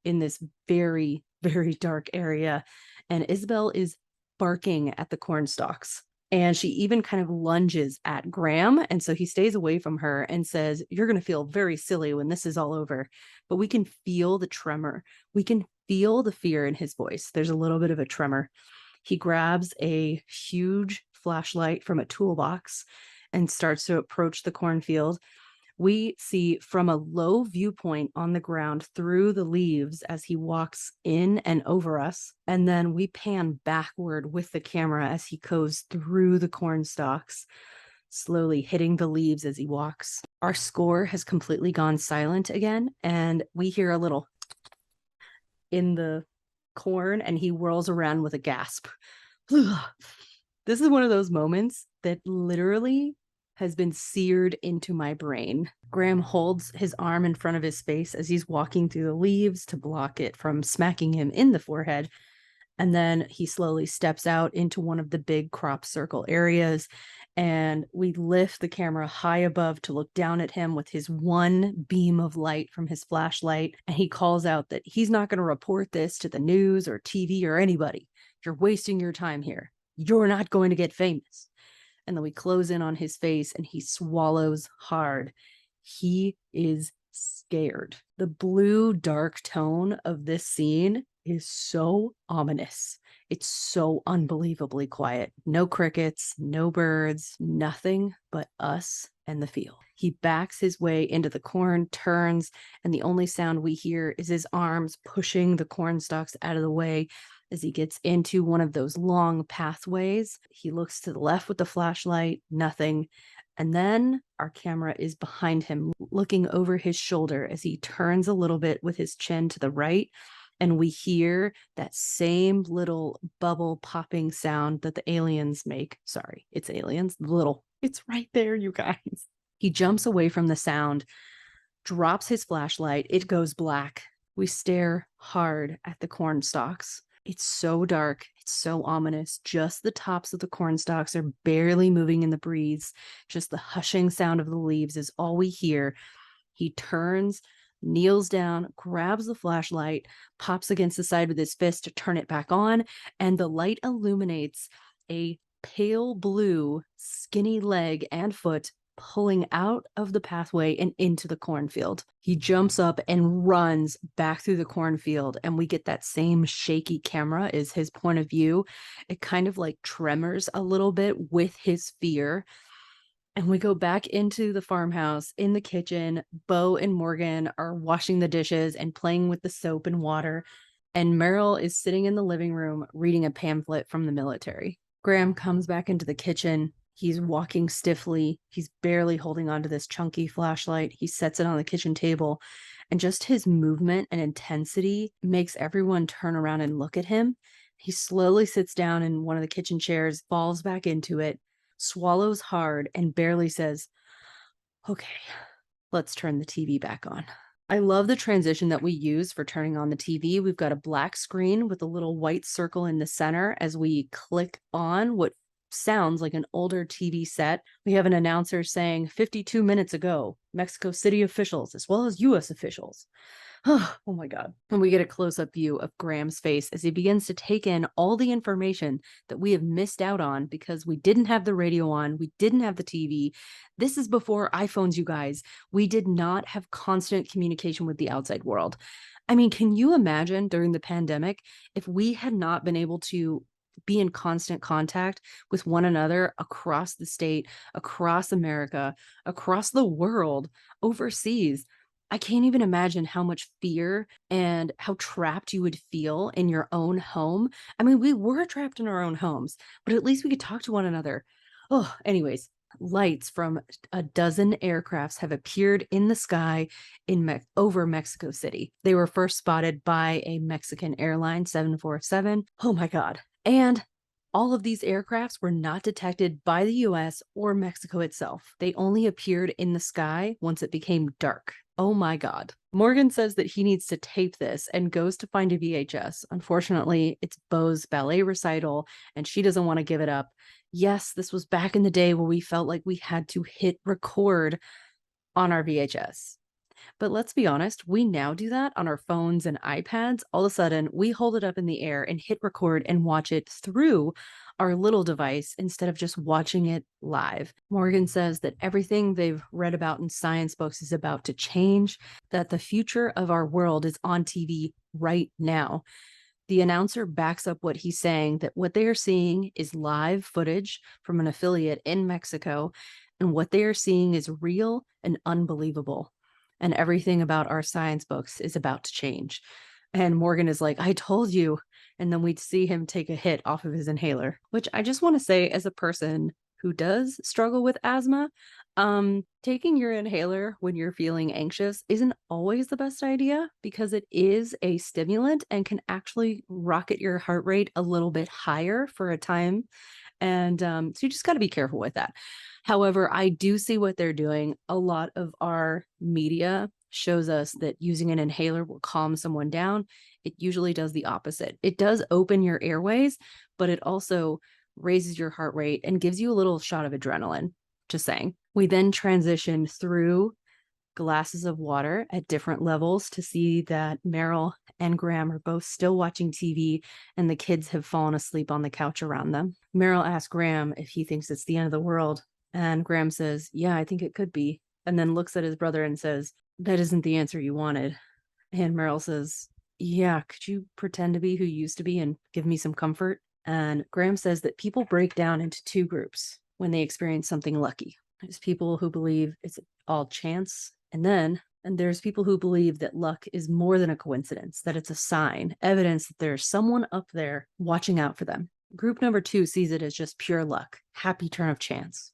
in this very, very dark area. And Isabel is barking at the corn stalks. And she even kind of lunges at Graham. And so he stays away from her and says, "You're going to feel very silly when this is all over." But we can feel the tremor. We can feel the fear in his voice. There's a little bit of a tremor. He grabs a huge flashlight from a toolbox and starts to approach the cornfield. We see from a low viewpoint on the ground through the leaves as he walks in and over us. And then we pan backward with the camera as he goes through the corn stalks, slowly hitting the leaves as he walks. Our score has completely gone silent again, and we hear a little in the corn, and he whirls around with a gasp. This is one of those moments that literally has been seared into my brain. Graham holds his arm in front of his face as he's walking through the leaves to block it from smacking him in the forehead. And then he slowly steps out into one of the big crop circle areas, and we lift the camera high above to look down at him with his one beam of light from his flashlight. And he calls out that he's not going to report this to the news or TV or anybody. "You're wasting your time here. You're not going to get famous." And then we close in on his face and he swallows hard. He is scared. The blue dark tone of this scene is so ominous. It's so unbelievably quiet. No crickets, no birds, nothing but us and the field. He backs his way into the corn, turns, and the only sound we hear is his arms pushing the corn stalks out of the way. As he gets into one of those long pathways, he looks to the left with the flashlight, nothing. And then our camera is behind him, looking over his shoulder as he turns a little bit with his chin to the right. And we hear that same little bubble popping sound that the aliens make. Sorry, it's aliens. It's right there, you guys. He jumps away from the sound, drops his flashlight. It goes black. We stare hard at the corn stalks. It's so dark. It's so ominous. Just the tops of the corn stalks are barely moving in the breeze. Just the hushing sound of the leaves is all we hear. He turns, kneels down, grabs the flashlight, pops against the side with his fist to turn it back on, and the light illuminates a pale blue, skinny leg and foot pulling out of the pathway and into the cornfield. He jumps up and runs back through the cornfield, and we get that same shaky camera is his point of view. It kind of like tremors a little bit with his fear. And we go back into the farmhouse, in the kitchen. Bo and Morgan are washing the dishes and playing with the soap and water. And Meryl is sitting in the living room reading a pamphlet from the military. Graham comes back into the kitchen. He's walking stiffly. He's barely holding onto this chunky flashlight. He sets it on the kitchen table. And just his movement and intensity makes everyone turn around and look at him. He slowly sits down in one of the kitchen chairs, falls back into it, swallows hard, and barely says, "Okay, let's turn the TV back on." I love the transition that we use for turning on the TV. We've got a black screen with a little white circle in the center as we click on what sounds like an older TV set. We have an announcer saying 52 minutes ago, Mexico City officials, as well as US officials. Oh my God. And we get a close-up view of Graham's face as he begins to take in all the information that we have missed out on because we didn't have the radio on, we didn't have the TV. This is before iPhones, you guys. We did not have constant communication with the outside world. I mean, can you imagine during the pandemic if we had not been able to be in constant contact with one another across the state, across America, across the world, overseas? I can't even imagine how much fear and how trapped you would feel in your own home. I mean, we were trapped in our own homes, but at least we could talk to one another. Oh, anyways, lights from a dozen aircrafts have appeared in the sky over Mexico City. They were first spotted by a Mexican airline, 747. Oh my God. And all of these aircrafts were not detected by the US or Mexico itself. They only appeared in the sky once it became dark. Oh my God. Morgan says that he needs to tape this and goes to find a VHS. Unfortunately, it's Bo's ballet recital and she doesn't want to give it up. Yes, this was back in the day where we felt like we had to hit record on our VHS. But let's be honest, we now do that on our phones and iPads. All of a sudden, we hold it up in the air and hit record and watch it through our little device instead of just watching it live. Morgan says that everything they've read about in science books is about to change, that the future of our world is on TV right now. The announcer backs up what he's saying, that what they are seeing is live footage from an affiliate in Mexico, and what they are seeing is real and unbelievable. And everything about our science books is about to change. And Morgan is like, I told you. And then we'd see him take a hit off of his inhaler, which I just want to say, as a person who does struggle with asthma, taking your inhaler when you're feeling anxious isn't always the best idea, because it is a stimulant and can actually rocket your heart rate a little bit higher for a time. And so you just got to be careful with that. However, I do see what they're doing. A lot of our media shows us that using an inhaler will calm someone down. It usually does the opposite. It does open your airways, but it also raises your heart rate and gives you a little shot of adrenaline. Just saying. We then transition through glasses of water at different levels to see that Meryl and Graham are both still watching TV, and the kids have fallen asleep on the couch around them. Meryl asks Graham if he thinks it's the end of the world, and Graham says, yeah, I think it could be, and then looks at his brother and says, that isn't the answer you wanted. And Meryl says, yeah, could you pretend to be who you used to be and give me some comfort? And Graham says that people break down into two groups when they experience something lucky. There's people who believe it's all chance, and there's people who believe that luck is more than a coincidence, that it's a sign, evidence that there's someone up there watching out for them. Group number 2 sees it as just pure luck, happy turn of chance.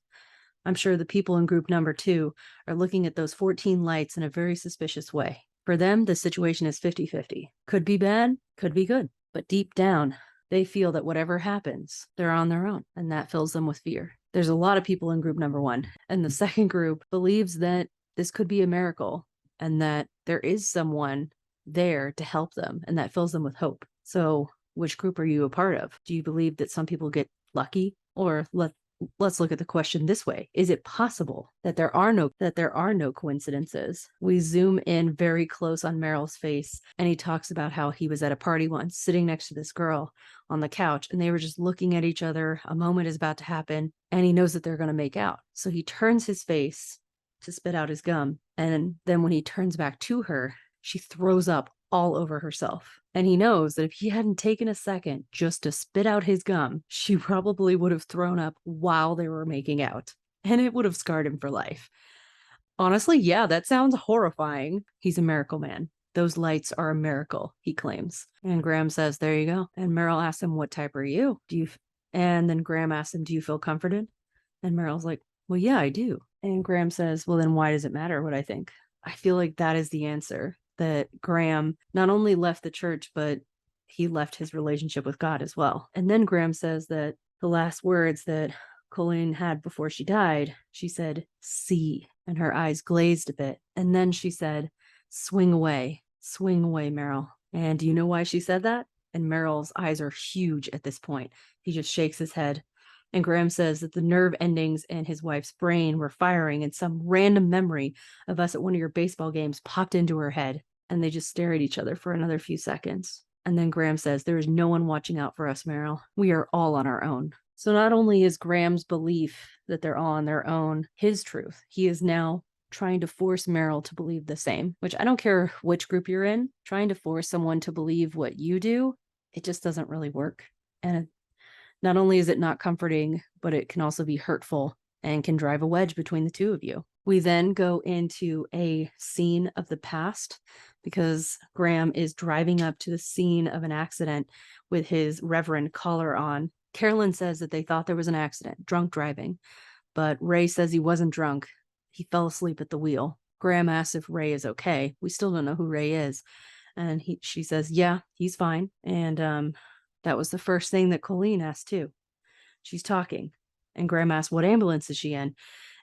I'm sure the people in group number 2 are looking at those 14 lights in a very suspicious way. For them, the situation is 50-50. Could be bad, could be good. But deep down, they feel that whatever happens, they're on their own, and that fills them with fear. There's a lot of people in group number 1, and the second group believes that this could be a miracle and that there is someone there to help them, and that fills them with hope. So which group are you a part of? Do you believe that some people get lucky? Or let's look at the question this way. Is it possible that there are no coincidences? We zoom in very close on Meryl's face, and he talks about how he was at a party once, sitting next to this girl on the couch, and they were just looking at each other. A moment is about to happen, and he knows that they're going to make out. So he turns his face to spit out his gum, and then when he turns back to her, she throws up all over herself. And he knows that if he hadn't taken a second just to spit out his gum, she probably would have thrown up while they were making out, and it would have scarred him for life. Honestly, yeah, that sounds horrifying. He's a miracle man. Those lights are a miracle, he claims. And Graham says, there you go. And Meryl asks him, what type are you? And then Graham asks him, do you feel comforted? And Meryl's like, well, yeah, I do. And Graham says, well, then why does it matter what I think? I feel like that is the answer. That Graham not only left the church, but he left his relationship with God as well. And then Graham says that the last words that Colleen had before she died, she said, see, and her eyes glazed a bit. And then she said, swing away, Meryl. And do you know why she said that? And Meryl's eyes are huge at this point. He just shakes his head. And Graham says that the nerve endings in his wife's brain were firing, and some random memory of us at one of your baseball games popped into her head. And they just stare at each other for another few seconds. And then Graham says, there is no one watching out for us, Meryl. We are all on our own. So not only is Graham's belief that they're all on their own his truth, he is now trying to force Meryl to believe the same, which I don't care which group you're in, trying to force someone to believe what you do, it just doesn't really work. And not only is it not comforting, but it can also be hurtful and can drive a wedge between the two of you. We then go into a scene of the past because Graham is driving up to the scene of an accident with his reverend collar on. Carolyn says that they thought there was an accident, drunk driving, but Ray says he wasn't drunk. He fell asleep at the wheel. Graham asks if Ray is okay. We still don't know who Ray is. And she says, yeah, he's fine. And that was the first thing that Colleen asked too. She's talking. And Graham asks, what ambulance is she in?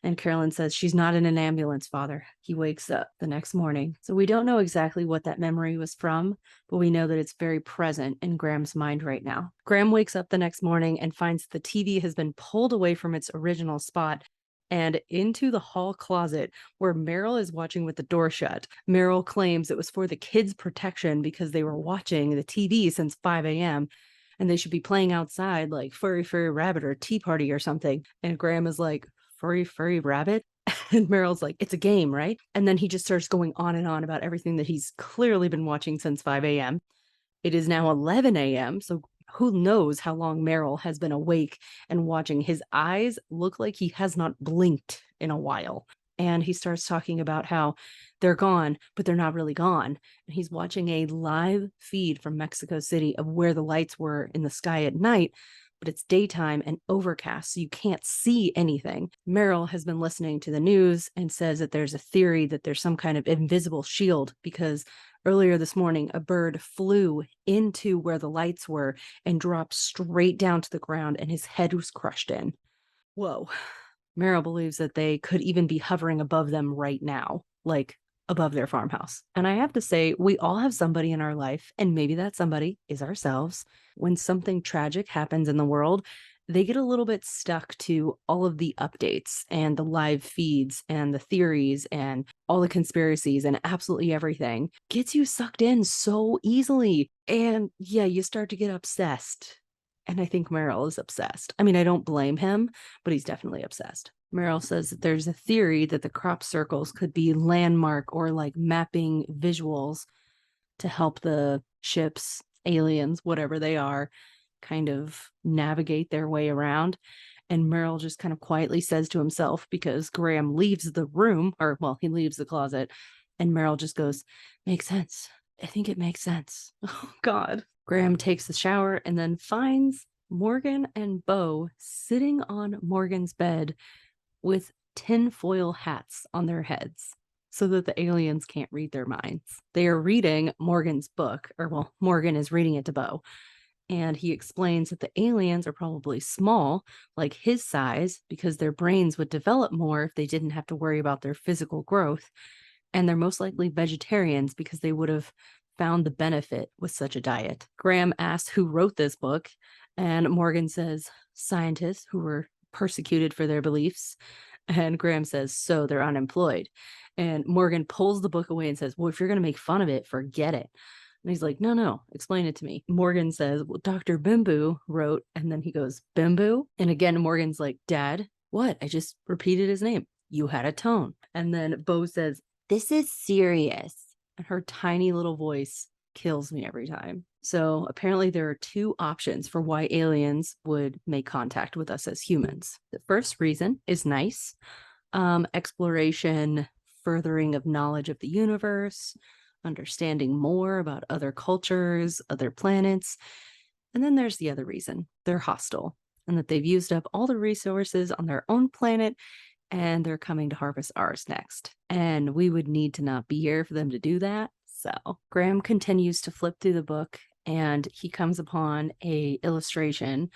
And Carolyn says, she's not in an ambulance, Father. He wakes up the next morning. So we don't know exactly what that memory was from, but we know that it's very present in Graham's mind right now. Graham wakes up the next morning and finds the TV has been pulled away from its original spot, and into the hall closet where Meryl is watching with the door shut. Meryl claims it was for the kids' protection because they were watching the TV since 5 a.m. and they should be playing outside like Furry Furry Rabbit or Tea Party or something. And Graham is like, Furry Furry Rabbit? And Meryl's like, it's a game, right? And then he just starts going on and on about everything that he's clearly been watching since 5 a.m. It is now 11 a.m. So who knows how long Meryl has been awake and watching. His eyes look like he has not blinked in a while. And he starts talking about how they're gone, but they're not really gone. And he's watching a live feed from Mexico City of where the lights were in the sky at night, but it's daytime and overcast, so you can't see anything. Meryl has been listening to the news and says that there's a theory that there's some kind of invisible shield because earlier this morning, a bird flew into where the lights were and dropped straight down to the ground, and his head was crushed in. Whoa. Meryl believes that they could even be hovering above them right now, like above their farmhouse. And I have to say, we all have somebody in our life, and maybe that somebody is ourselves. When something tragic happens in the world, they get a little bit stuck to all of the updates and the live feeds and the theories and all the conspiracies and absolutely everything. Gets you sucked in so easily. And yeah, you start to get obsessed. And I think Meryl is obsessed. I mean, I don't blame him, but he's definitely obsessed. Meryl says that there's a theory that the crop circles could be landmark or like mapping visuals to help the ships, aliens, whatever they are, kind of navigate their way around. And Meryl just kind of quietly says to himself, because Graham leaves the room, or well, he leaves the closet, and Meryl just goes, makes sense. I think it makes sense. Oh, God. Graham takes the shower and then finds Morgan and Bo sitting on Morgan's bed with tinfoil hats on their heads so that the aliens can't read their minds. They are reading Morgan's book, or well, Morgan is reading it to Bo. And he explains that the aliens are probably small, like his size, because their brains would develop more if they didn't have to worry about their physical growth. And they're most likely vegetarians because they would have found the benefit with such a diet. Graham asks who wrote this book, and Morgan says scientists who were persecuted for their beliefs. And Graham says, so they're unemployed. And Morgan pulls the book away and says, well, if you're going to make fun of it, forget it. And he's like, no, explain it to me. Morgan says, well, Dr. Bimbu wrote, and then he goes, Bimbu? And again, Morgan's like, Dad, what? I just repeated his name. You had a tone. And then Bo says, this is serious. And her tiny little voice kills me every time. So apparently there are two options for why aliens would make contact with us as humans. The first reason is nice. Exploration, furthering of knowledge of the universe, understanding more about other cultures, other planets. And then there's the other reason. They're hostile and that they've used up all the resources on their own planet and they're coming to harvest ours next. And we would need to not be here for them to do that. So Graham continues to flip through the book and he comes upon a illustration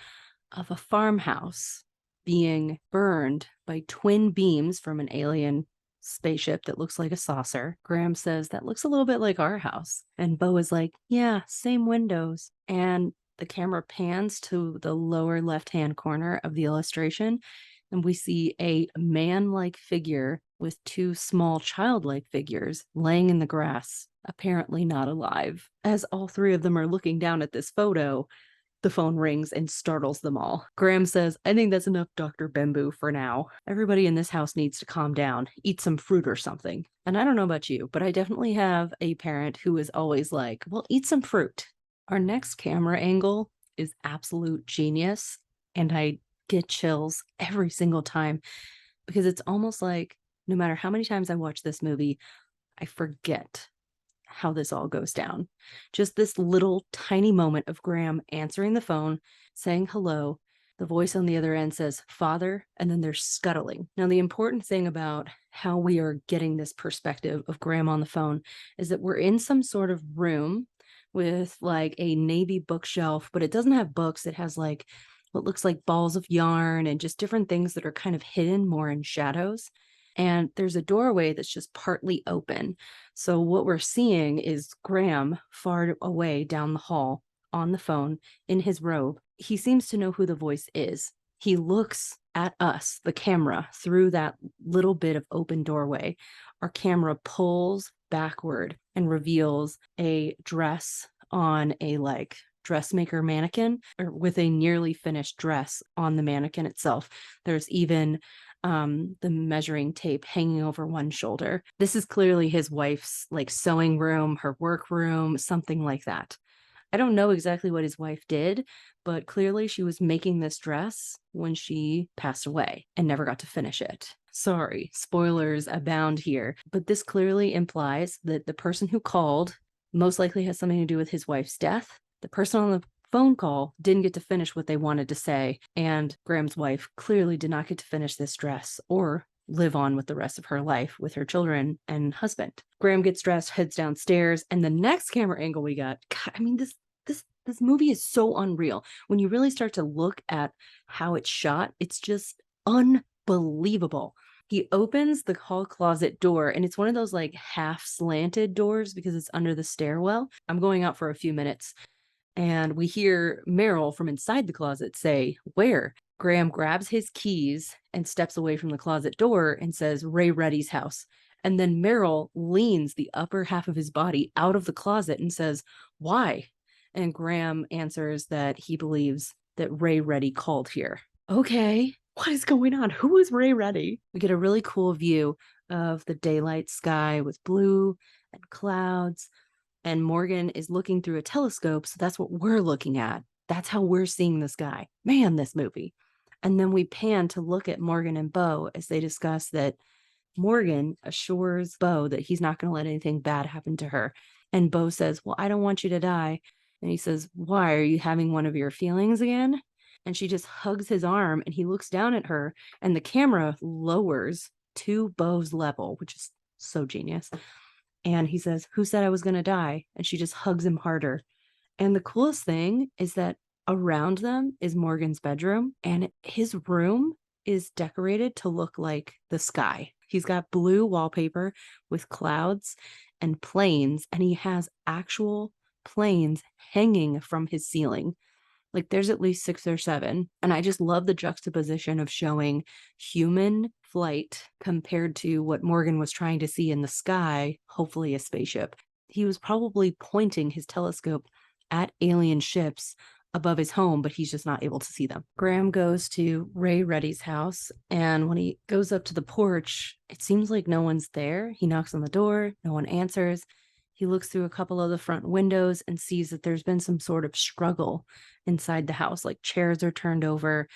of a farmhouse being burned by twin beams from an alien spaceship that looks like a saucer. Graham says that looks a little bit like our house. And Bo is like, yeah, same windows. And the camera pans to the lower left-hand corner of the illustration and we see a man-like figure with two small childlike figures laying in the grass, apparently not alive. As all three of them are looking down at this photo, the phone rings and startles them all. Graham says, I think that's enough Dr. Bimbu for now. Everybody in this house needs to calm down, eat some fruit or something. And I don't know about you, but I definitely have a parent who is always like, well, eat some fruit. Our next camera angle is absolute genius. And I get chills every single time because it's almost like no matter how many times I watch this movie, I forget how this all goes down. Just this little tiny moment of Graham answering the phone, saying hello. The voice on the other end says, Father, and then they're scuttling. Now, the important thing about how we are getting this perspective of Graham on the phone is that we're in some sort of room with like a navy bookshelf, but it doesn't have books. It has like what looks like balls of yarn and just different things that are kind of hidden more in shadows. And there's a doorway that's just partly open. So what we're seeing is Graham far away down the hall on the phone in his robe. He seems to know who the voice is. He looks at us, the camera, through that little bit of open doorway. Our camera pulls backward and reveals a dress on a dressmaker mannequin, or with a nearly finished dress on the mannequin itself. There's even the measuring tape hanging over one shoulder. This is clearly his wife's sewing room, her work room, something like that. I don't know exactly what his wife did, but clearly she was making this dress when she passed away and never got to finish it. Sorry, spoilers abound here, but this clearly implies that the person who called most likely has something to do with his wife's death. The person on the phone call didn't get to finish what they wanted to say, and Graham's wife clearly did not get to finish this dress or live on with the rest of her life with her children and husband. Graham gets dressed, heads downstairs, and the next camera angle we got, God, I mean, this movie is so unreal. When you really start to look at how it's shot, it's just unbelievable. He opens the hall closet door, and it's one of those half slanted doors because it's under the stairwell. I'm going out for a few minutes, and we hear Meryl from inside the closet say, "Where?" Graham grabs his keys and steps away from the closet door and says, "Ray Reddy's house." And then Meryl leans the upper half of his body out of the closet and says, "Why?" And Graham answers that he believes that Ray Reddy called here. Okay, what is going on? Who is Ray Reddy? We get a really cool view of the daylight sky with blue and clouds, and Morgan is looking through a telescope, so that's what we're looking at. That's how we're seeing the sky. Man, this movie. And then we pan to look at Morgan and Bo as they discuss that Morgan assures Bo that he's not going to let anything bad happen to her. And Bo says, "Well, I don't want you to die." And he says, "Why? Are you having one of your feelings again?" And she just hugs his arm, and he looks down at her, and the camera lowers to Bo's level, which is so genius. And he says, "Who said I was going to die?" And she just hugs him harder. And the coolest thing is that around them is Morgan's bedroom, and his room is decorated to look like the sky. He's got blue wallpaper with clouds and planes, and he has actual planes hanging from his ceiling. There's at least 6 or 7. And I just love the juxtaposition of showing human flight compared to what Morgan was trying to see in the sky, hopefully a spaceship. He was probably pointing his telescope at alien ships above his home, but he's just not able to see them. Graham goes to Ray Reddy's house, and when he goes up to the porch, it seems like no one's there. He knocks on the door, no one answers. He looks through a couple of the front windows and sees that there's been some sort of struggle inside the house, chairs are turned over.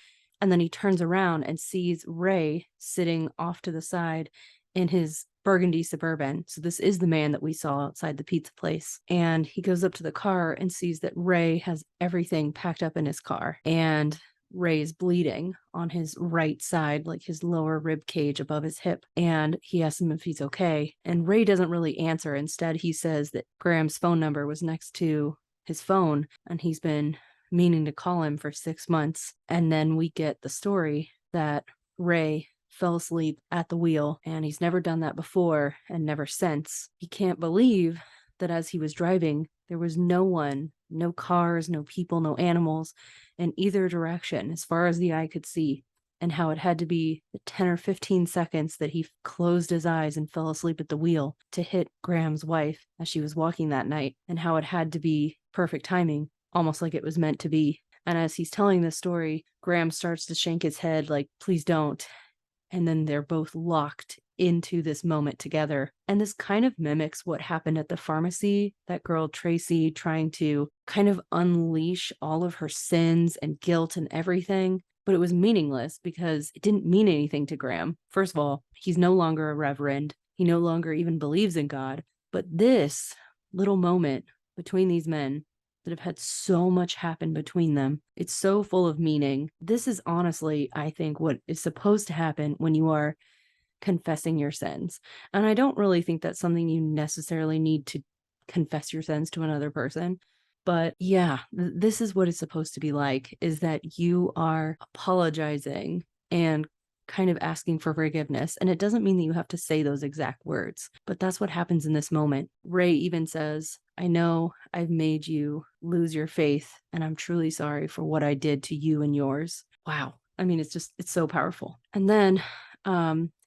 And then he turns around and sees Ray sitting off to the side in his burgundy Suburban. So this is the man that we saw outside the pizza place. And he goes up to the car and sees that Ray has everything packed up in his car. And Ray is bleeding on his right side, his lower rib cage above his hip. And he asks him if he's okay. And Ray doesn't really answer. Instead, he says that Graham's phone number was next to his phone, and he's been meaning to call him for 6 months. And then we get the story that Ray fell asleep at the wheel, and he's never done that before and never since. He can't believe that as he was driving, there was no one, no cars, no people, no animals in either direction as far as the eye could see, and how it had to be the 10 or 15 seconds that he closed his eyes and fell asleep at the wheel to hit Graham's wife as she was walking that night, and how it had to be perfect timing, almost like it was meant to be. And as he's telling this story, Graham starts to shake his head "Please don't." And then they're both locked into this moment together. And this kind of mimics what happened at the pharmacy, that girl Tracy trying to kind of unleash all of her sins and guilt and everything. But it was meaningless because it didn't mean anything to Graham. First of all, he's no longer a reverend. He no longer even believes in God. But this little moment between these men that have had so much happen between them, it's so full of meaning. This is honestly, I think, what is supposed to happen when you are confessing your sins. And I don't really think that's something you necessarily need to confess your sins to another person. But yeah, this is what it's supposed to be like, is that you are apologizing and kind of asking for forgiveness. And it doesn't mean that you have to say those exact words, but that's what happens in this moment. Ray even says, "I know I've made you lose your faith, and I'm truly sorry for what I did to you and yours." Wow. I mean, it's so powerful. And then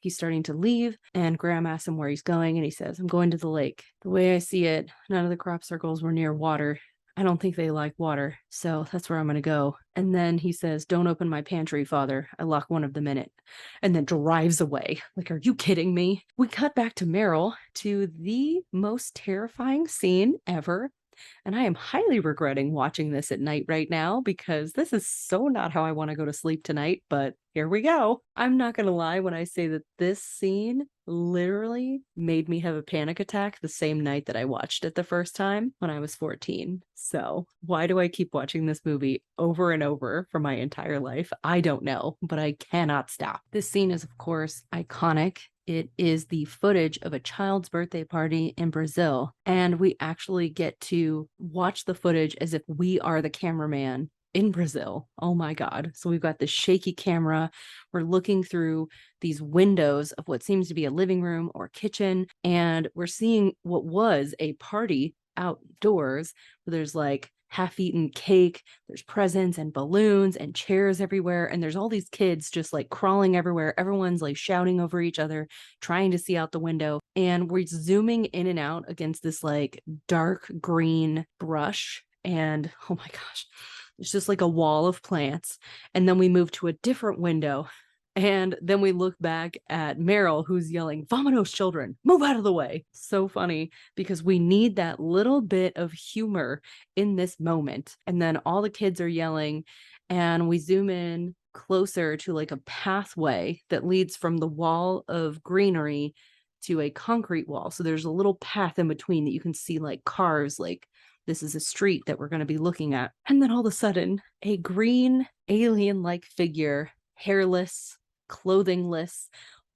he's starting to leave, and Graham asks him where he's going, and he says, I'm going to the lake. The way I see it, none of the crop circles were near water. I don't think they like water, so that's where I'm going to go. And then he says, don't open my pantry, Father. I lock one of them in it. And then drives away. Like, are you kidding me? We cut back to Meryl, to the most terrifying scene ever. And I am highly regretting watching this at night right now because this is so not how I want to go to sleep tonight, but here we go. I'm not going to lie when I say that this scene literally made me have a panic attack the same night that I watched it the first time when I was 14. So, why do I keep watching this movie over and over for my entire life? I don't know, but I cannot stop. This scene is, of course, iconic. It is the footage of a child's birthday party in Brazil, and we actually get to watch the footage as if we are the cameraman in Brazil. Oh my God. So we've got this shaky camera. We're looking through these windows of what seems to be a living room or kitchen, and we're seeing what was a party outdoors where there's like half-eaten cake, there's presents and balloons and chairs everywhere, and there's all these kids just like crawling everywhere. Everyone's like shouting over each other, trying to see out the window, and we're zooming in and out against this like dark green brush, and oh my gosh, it's just like a wall of plants. And then we move to a different window, and then we look back at Meryl, who's yelling, "Vamonos, children, move out of the way." So funny because we need that little bit of humor in this moment. And then all the kids are yelling, and we zoom in closer to like a pathway that leads from the wall of greenery to a concrete wall. So there's a little path in between that you can see like cars, like this is a street that we're going to be looking at. And then all of a sudden, a green alien-like figure, hairless, clothingless,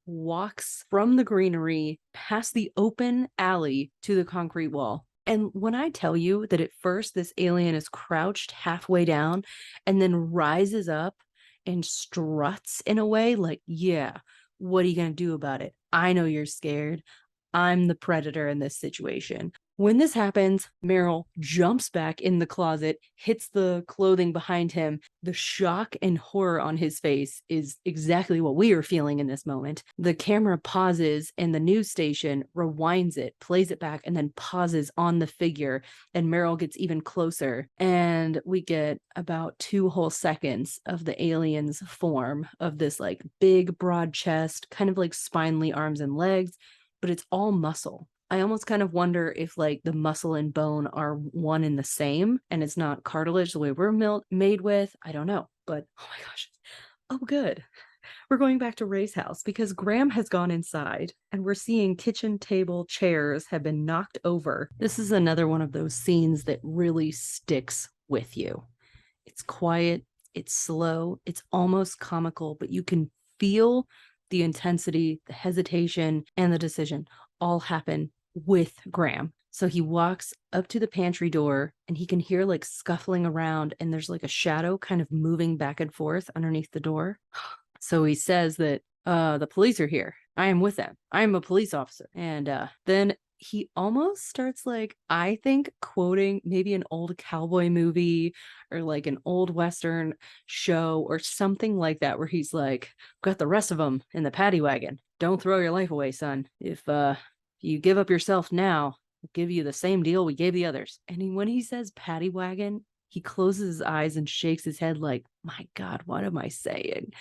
walks from the greenery past the open alley to the concrete wall. And when I tell you that at first this alien is crouched halfway down and then rises up and struts in a way like, yeah, what are you going to do about it? I know you're scared. I'm the predator in this situation. When this happens, Meryl jumps back in the closet, hits the clothing behind him. The shock and horror on his face is exactly what we are feeling in this moment. The camera pauses and the news station rewinds it, plays it back, and then pauses on the figure. And Meryl gets even closer. And we get about 2 whole seconds of the alien's form of this like big, broad chest, kind of like spindly arms and legs, but it's all muscle. I almost kind of wonder if like the muscle and bone are one and the same and it's not cartilage the way we're made with. I don't know, but oh my gosh. Oh, good. We're going back to Ray's house because Graham has gone inside and we're seeing kitchen table chairs have been knocked over. This is another one of those scenes that really sticks with you. It's quiet, it's slow, it's almost comical, but you can feel the intensity, the hesitation, and the decision all happen with Graham. So he walks up to the pantry door and he can hear like scuffling around, and there's like a shadow kind of moving back and forth underneath the door. So he says that the police are here. I am with them. I am a police officer. And then he almost starts like, I think, quoting maybe an old cowboy movie or like an old Western show or something like that, where he's like, got the rest of them in the paddy wagon. Don't throw your life away, son. If you give up yourself now, we'll give you the same deal we gave the others. And when he says paddy wagon, he closes his eyes and shakes his head like, my God, what am I saying?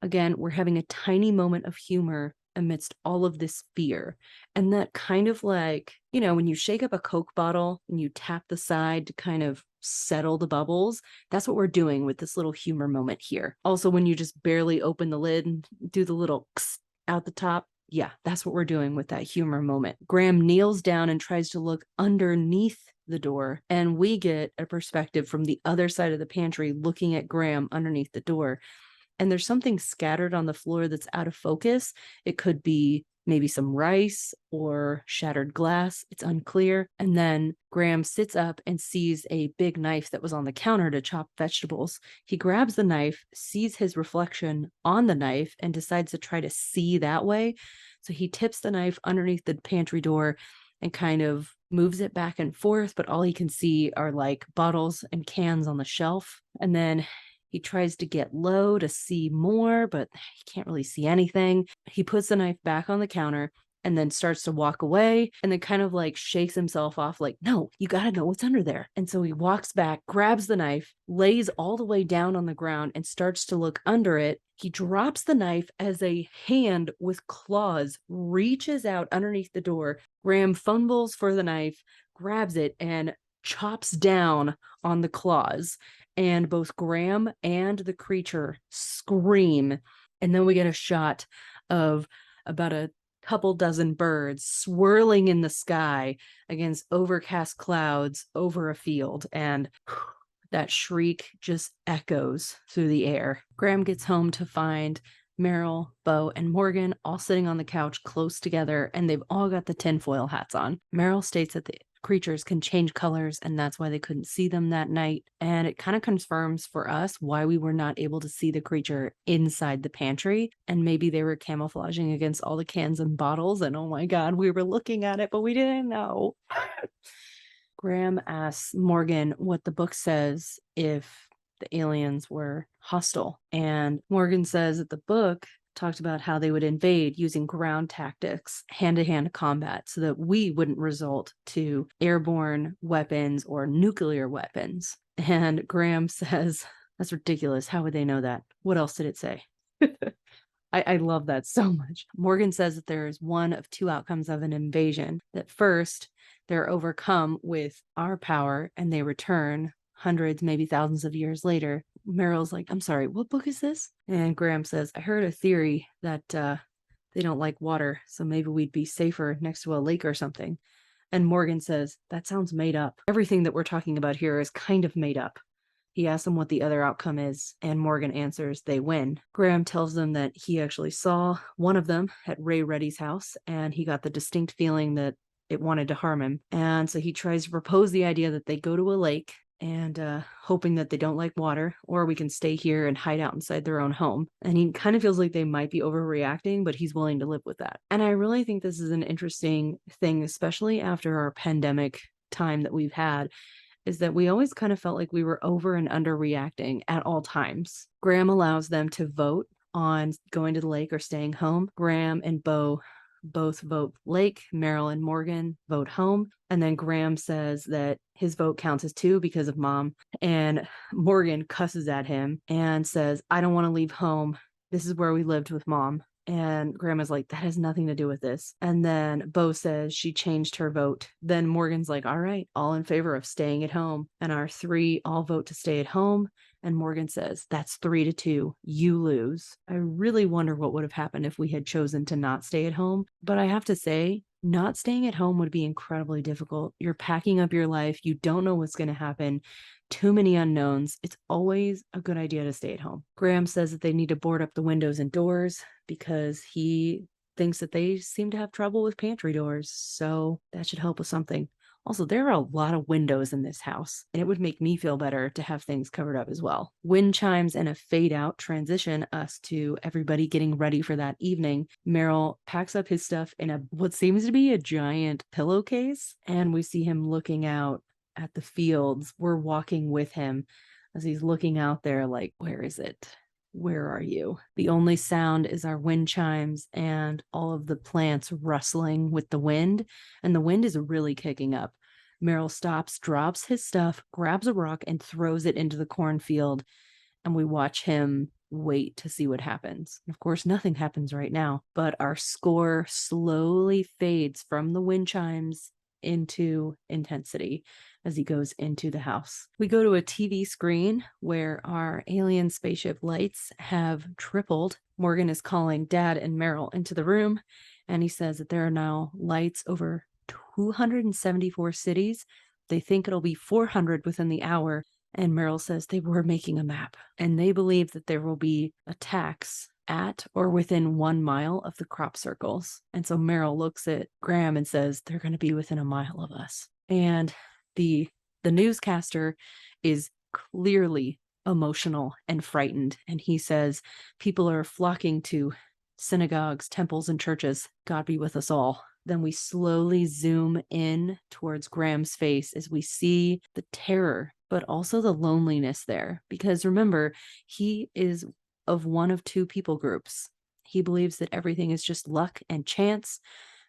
Again, we're having a tiny moment of humor amidst all of this fear. And that kind of like, you know, when you shake up a Coke bottle and you tap the side to kind of settle the bubbles, that's what we're doing with this little humor moment here. Also, when you just barely open the lid and do the little out the top, yeah, that's what we're doing with that humor moment. Graham kneels down and tries to look underneath the door, and we get a perspective from the other side of the pantry looking at Graham underneath the door. And there's something scattered on the floor that's out of focus. It could be maybe some rice or shattered glass. It's unclear. And then Graham sits up and sees a big knife that was on the counter to chop vegetables. He grabs the knife, sees his reflection on the knife, and decides to try to see that way. So he tips the knife underneath the pantry door and kind of moves it back and forth, but all he can see are like bottles and cans on the shelf. And then He tries to get low to see more, but he can't really see anything. He puts the knife back on the counter and then starts to walk away and then kind of like shakes himself off like, no, you got to know what's under there. And so he walks back, grabs the knife, lays all the way down on the ground and starts to look under it. He drops the knife as a hand with claws reaches out underneath the door. Graham fumbles for the knife, grabs it, and chops down on the claws. And both Graham and the creature scream. And then we get a shot of about a couple dozen birds swirling in the sky against overcast clouds over a field. And that shriek just echoes through the air. Graham gets home to find Meryl, Bo, and Morgan all sitting on the couch close together, and they've all got the tinfoil hats on. Meryl states that the creatures can change colors, and that's why they couldn't see them that night. And it kind of confirms for us why we were not able to see the creature inside the pantry. And maybe they were camouflaging against all the cans and bottles, and oh my God, we were looking at it, but we didn't know. Graham asks Morgan what the book says if the aliens were hostile. And Morgan says that the book talked about how they would invade using ground tactics, hand-to-hand combat, so that we wouldn't resort to airborne weapons or nuclear weapons. And Graham says, that's ridiculous. How would they know that? What else did it say? I love that so much. Morgan says that there is one of two outcomes of an invasion. That first, they're overcome with our power and they return hundreds, maybe thousands of years later. Meryl's like, I'm sorry, what book is this? And Graham says, I heard a theory that they don't like water, so maybe we'd be safer next to a lake or something. And Morgan says, that sounds made up. Everything that we're talking about here is kind of made up. He asks them what the other outcome is, and Morgan answers they win. Graham tells them that he actually saw one of them at Ray Reddy's house, and he got the distinct feeling that it wanted to harm him. And so he tries to propose the idea that they go to a lake and hoping that they don't like water, or we can stay here and hide out inside their own home. And he kind of feels like they might be overreacting, but he's willing to live with that. And I really think this is an interesting thing, especially after our pandemic time that we've had, is that we always kind of felt like we were over and underreacting at all times. Graham allows them to vote on going to the lake or staying home. Graham and Bo both vote lake. Meryl and Morgan vote home. And then Graham says that his vote counts as two because of Mom. And Morgan cusses at him and says, I don't want to leave home. This is where we lived with Mom. And Grandma's like, that has nothing to do with this. And then Bo says she changed her vote. Then Morgan's like, all right, all in favor of staying at home. And our three all vote to stay at home. And Morgan says, that's 3-2. You lose. I really wonder what would have happened if we had chosen to not stay at home. But I have to say, not staying at home would be incredibly difficult. You're packing up your life. You don't know what's going to happen. Too many unknowns. It's always a good idea to stay at home. Graham says that they need to board up the windows and doors because he thinks that they seem to have trouble with pantry doors. So that should help with something. Also, there are a lot of windows in this house, and it would make me feel better to have things covered up as well. Wind chimes and a fade out transition us to everybody getting ready for that evening. Meryl packs up his stuff in what seems to be a giant pillowcase, and we see him looking out at the fields. We're walking with him as he's looking out there like, where is it? Where are you? The only sound is our wind chimes and all of the plants rustling with the wind, and the wind is really kicking up. Meryl stops, drops his stuff, grabs a rock, and throws it into the cornfield, and we watch him wait to see what happens. Of course, nothing happens right now, but our score slowly fades from the wind chimes into intensity as he goes into the house. We go to a TV screen where our alien spaceship lights have tripled. Morgan is calling Dad and Meryl into the room, and he says that there are now lights over 274 cities. They think it'll be 400 within the hour. And Meryl says they were making a map, and they believe that there will be attacks at or within 1 mile of the crop circles. And so Meryl looks at Graham and says, they're going to be within 1 mile of us. And the newscaster is clearly emotional and frightened. And he says, people are flocking to synagogues, temples, and churches. God be with us all. Then we slowly zoom in towards Graham's face as we see the terror but also the loneliness there. Because remember, he is of one of two people groups. He believes that everything is just luck and chance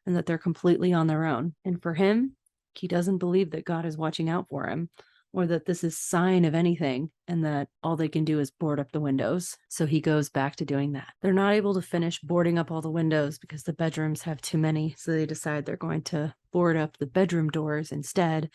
and that they're completely on their own. And for him, he doesn't believe that God is watching out for him or that this is sign of anything and that all they can do is board up the windows. So he goes back to doing that. They're not able to finish boarding up all the windows because the bedrooms have too many. So they decide they're going to board up the bedroom doors instead.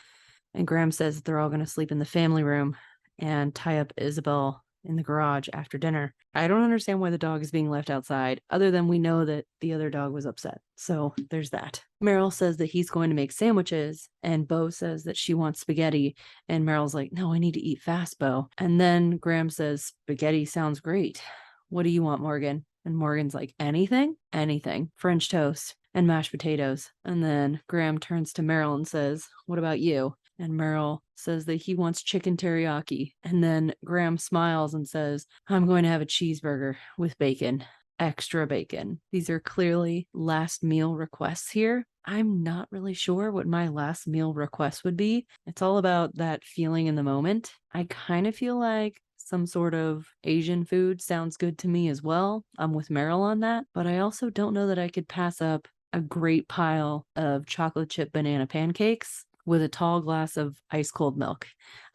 And Graham says they're all going to sleep in the family room and tie up Isabel in the garage after dinner. I don't understand why the dog is being left outside, other than we know that the other dog was upset. So there's that. Meryl says that he's going to make sandwiches, and Bo says that she wants spaghetti. And Meryl's like, no, I need to eat fast, Bo. And then Graham says, spaghetti sounds great. What do you want, Morgan? And Morgan's like, anything? Anything. French toast and mashed potatoes. And then Graham turns to Meryl and says, what about you? And Meryl says that he wants chicken teriyaki. And then Graham smiles and says, I'm going to have a cheeseburger with bacon, extra bacon. These are clearly last meal requests here. I'm not really sure what my last meal request would be. It's all about that feeling in the moment. I kind of feel like some sort of Asian food sounds good to me as well. I'm with Meryl on that, but I also don't know that I could pass up a great pile of chocolate chip banana pancakes with a tall glass of ice cold milk.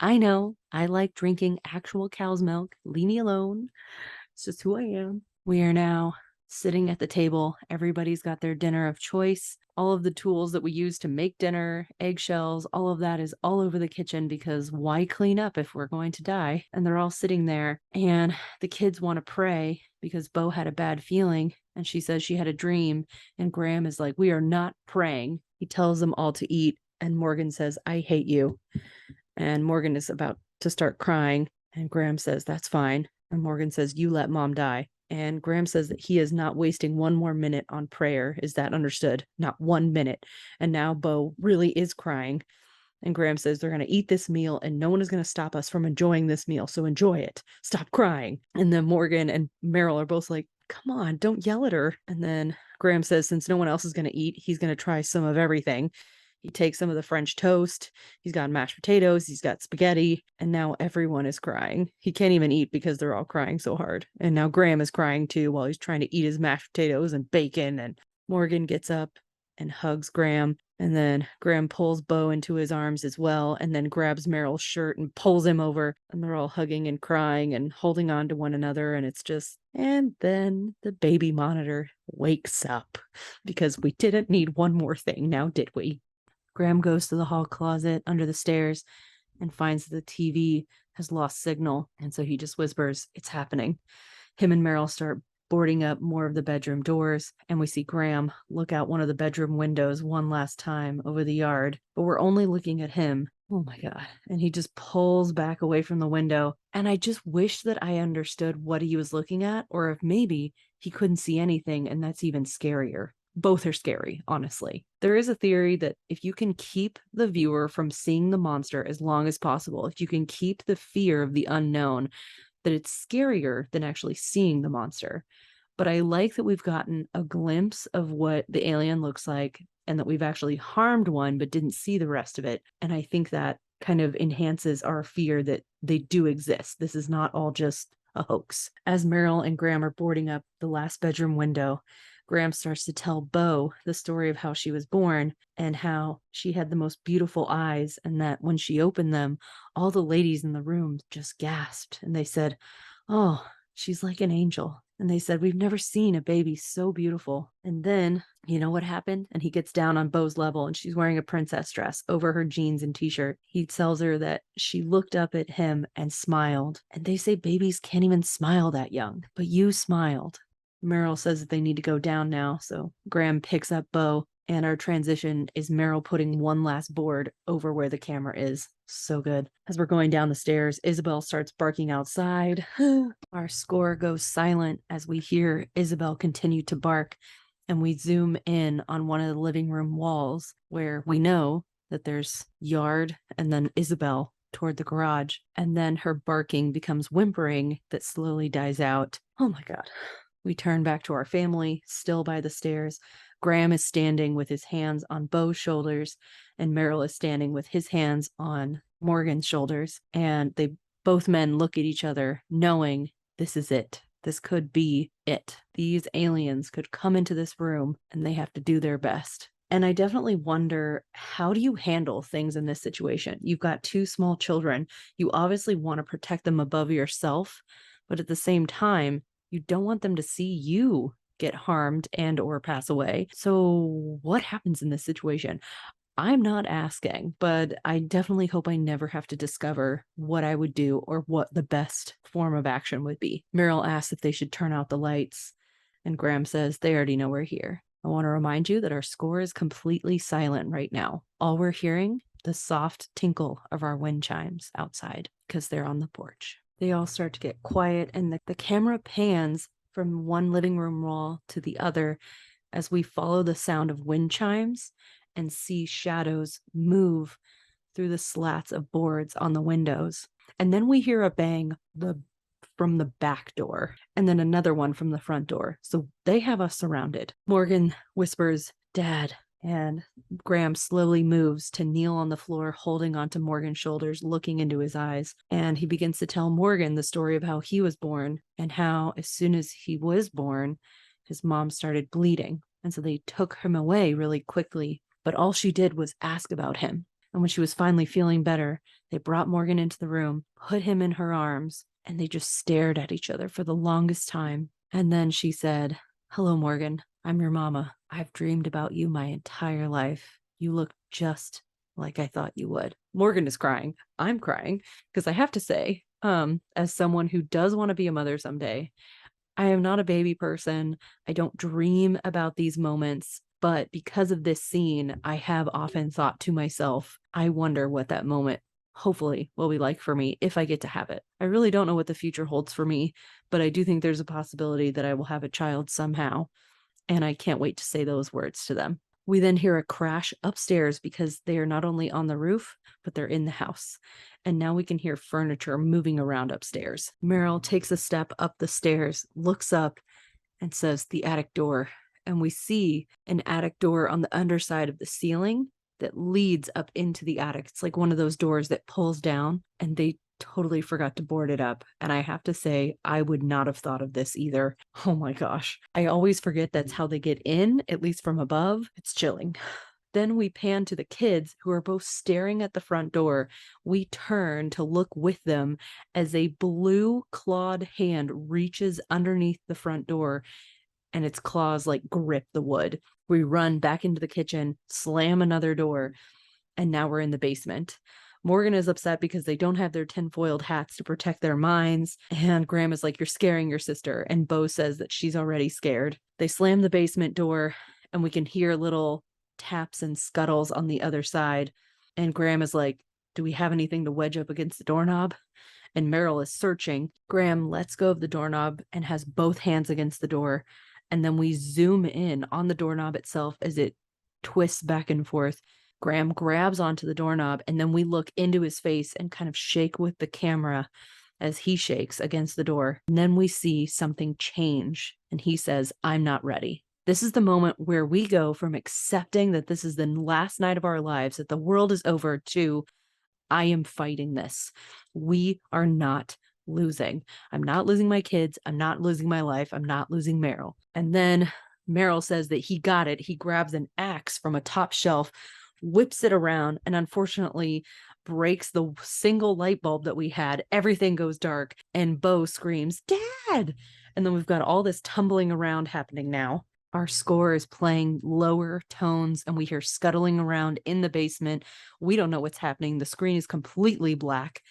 I know, I like drinking actual cow's milk. Leave me alone. It's just who I am. We are now sitting at the table. Everybody's got their dinner of choice. All of the tools that we use to make dinner, eggshells, all of that is all over the kitchen because why clean up if we're going to die? And they're all sitting there and the kids want to pray because Bo had a bad feeling and she says she had a dream. And Graham is like, we are not praying. He tells them all to eat. And Morgan says, I hate you. And Morgan is about to start crying. And Graham says, that's fine. And Morgan says, you let mom die. And Graham says that he is not wasting one more minute on prayer. Is that understood? Not 1 minute. And now Bo really is crying. And Graham says they're going to eat this meal and no one is going to stop us from enjoying this meal. So enjoy it. Stop crying. And then Morgan and Meryl are both like, come on, don't yell at her. And then Graham says, since no one else is going to eat, he's going to try some of everything. He takes some of the French toast. He's got mashed potatoes. He's got spaghetti. And now everyone is crying. He can't even eat because they're all crying so hard. And now Graham is crying too while he's trying to eat his mashed potatoes and bacon. And Morgan gets up and hugs Graham. And then Graham pulls Bo into his arms as well. And then grabs Meryl's shirt and pulls him over. And they're all hugging and crying and holding on to one another. And it's just... And then the baby monitor wakes up because we didn't need one more thing now, did we? Graham goes to the hall closet under the stairs and finds the TV has lost signal. And so he just whispers, it's happening. Him and Meryl start boarding up more of the bedroom doors. And we see Graham look out one of the bedroom windows one last time over the yard. But we're only looking at him. Oh my God. And he just pulls back away from the window. And I just wish that I understood what he was looking at, or if maybe he couldn't see anything and that's even scarier. Both are scary, honestly. There is a theory that if you can keep the viewer from seeing the monster as long as possible, if you can keep the fear of the unknown, that it's scarier than actually seeing the monster. But I like that we've gotten a glimpse of what the alien looks like and that we've actually harmed one but didn't see the rest of it. And I think that kind of enhances our fear that they do exist. This is not all just a hoax. As Meryl and Graham are boarding up the last bedroom window, Graham starts to tell Bo the story of how she was born and how she had the most beautiful eyes and that when she opened them, all the ladies in the room just gasped and they said, oh, she's like an angel. And they said, we've never seen a baby so beautiful. And then, you know what happened? And he gets down on Bo's level and she's wearing a princess dress over her jeans and t-shirt. He tells her that she looked up at him and smiled. And they say babies can't even smile that young, but you smiled. Meryl says that they need to go down now. So Graham picks up Bo and our transition is Meryl putting one last board over where the camera is. So good. As we're going down the stairs, Isabel starts barking outside. Our score goes silent as we hear Isabel continue to bark, and we zoom in on one of the living room walls where we know that there's yard and then Isabel toward the garage, and then her barking becomes whimpering that slowly dies out. Oh my God. We turn back to our family, still by the stairs. Graham is standing with his hands on Bo's shoulders, and Meryl is standing with his hands on Morgan's shoulders, and both men look at each other knowing this is it. This could be it. These aliens could come into this room and they have to do their best. And I definitely wonder, how do you handle things in this situation? You've got two small children. You obviously want to protect them above yourself, but at the same time, you don't want them to see you get harmed and or pass away. So what happens in this situation? I'm not asking, but I definitely hope I never have to discover what I would do or what the best form of action would be. Meryl asks if they should turn out the lights, and Graham says they already know we're here. I want to remind you that our score is completely silent right now. All we're hearing, the soft tinkle of our wind chimes outside, because they're on the porch. They all start to get quiet, and the camera pans from one living room wall to the other as we follow the sound of wind chimes and see shadows move through the slats of boards on the windows. And then we hear a bang from the back door, and then another one from the front door. So they have us surrounded. Morgan whispers, "Dad," and Graham slowly moves to kneel on the floor, holding onto Morgan's shoulders, looking into his eyes. And he begins to tell Morgan the story of how he was born and how, as soon as he was born, his mom started bleeding. And so they took him away really quickly. But all she did was ask about him. And when she was finally feeling better, they brought Morgan into the room, put him in her arms, and they just stared at each other for the longest time. And then she said, "Hello, Morgan. I'm your mama. I've dreamed about you my entire life. You look just like I thought you would." Morgan is crying. I'm crying because I have to say, as someone who does want to be a mother someday, I am not a baby person. I don't dream about these moments. But because of this scene, I have often thought to myself, I wonder what that moment hopefully will be like for me if I get to have it. I really don't know what the future holds for me, but I do think there's a possibility that I will have a child somehow. And I can't wait to say those words to them. We then hear a crash upstairs because they are not only on the roof, but they're in the house. And now we can hear furniture moving around upstairs. Meryl takes a step up the stairs, looks up, and says, "The attic door." And we see an attic door on the underside of the ceiling that leads up into the attic. It's like one of those doors that pulls down, and they totally forgot to board it up. And I have to say, I would not have thought of this either. Oh my gosh. I always forget that's how they get in, at least from above. It's chilling. Then we pan to the kids who are both staring at the front door. We turn to look with them as a blue clawed hand reaches underneath the front door and its claws like grip the wood. We run back into the kitchen, slam another door, and now we're in the basement. Morgan is upset because they don't have their tinfoiled hats to protect their minds. And Graham is like, "You're scaring your sister." And Bo says that she's already scared. They slam the basement door, and we can hear little taps and scuttles on the other side. And Graham is like, "Do we have anything to wedge up against the doorknob?" And Meryl is searching. Graham lets go of the doorknob and has both hands against the door. And then we zoom in on the doorknob itself as it twists back and forth. Graham grabs onto the doorknob, and then we look into his face and kind of shake with the camera as he shakes against the door. And then we see something change, and he says, "I'm not ready." This is the moment where we go from accepting that this is the last night of our lives, that the world is over, to I am fighting this. We are not losing. I'm not losing my kids. I'm not losing my life. I'm not losing Meryl. And then Meryl says that he got it. He grabs an axe from a top shelf, whips it around, and unfortunately breaks the single light bulb that we had. Everything goes dark, and Bo screams, "Dad!" And then we've got all this tumbling around happening now. Our score is playing lower tones, and we hear scuttling around in the basement. We don't know what's happening. The screen is completely black.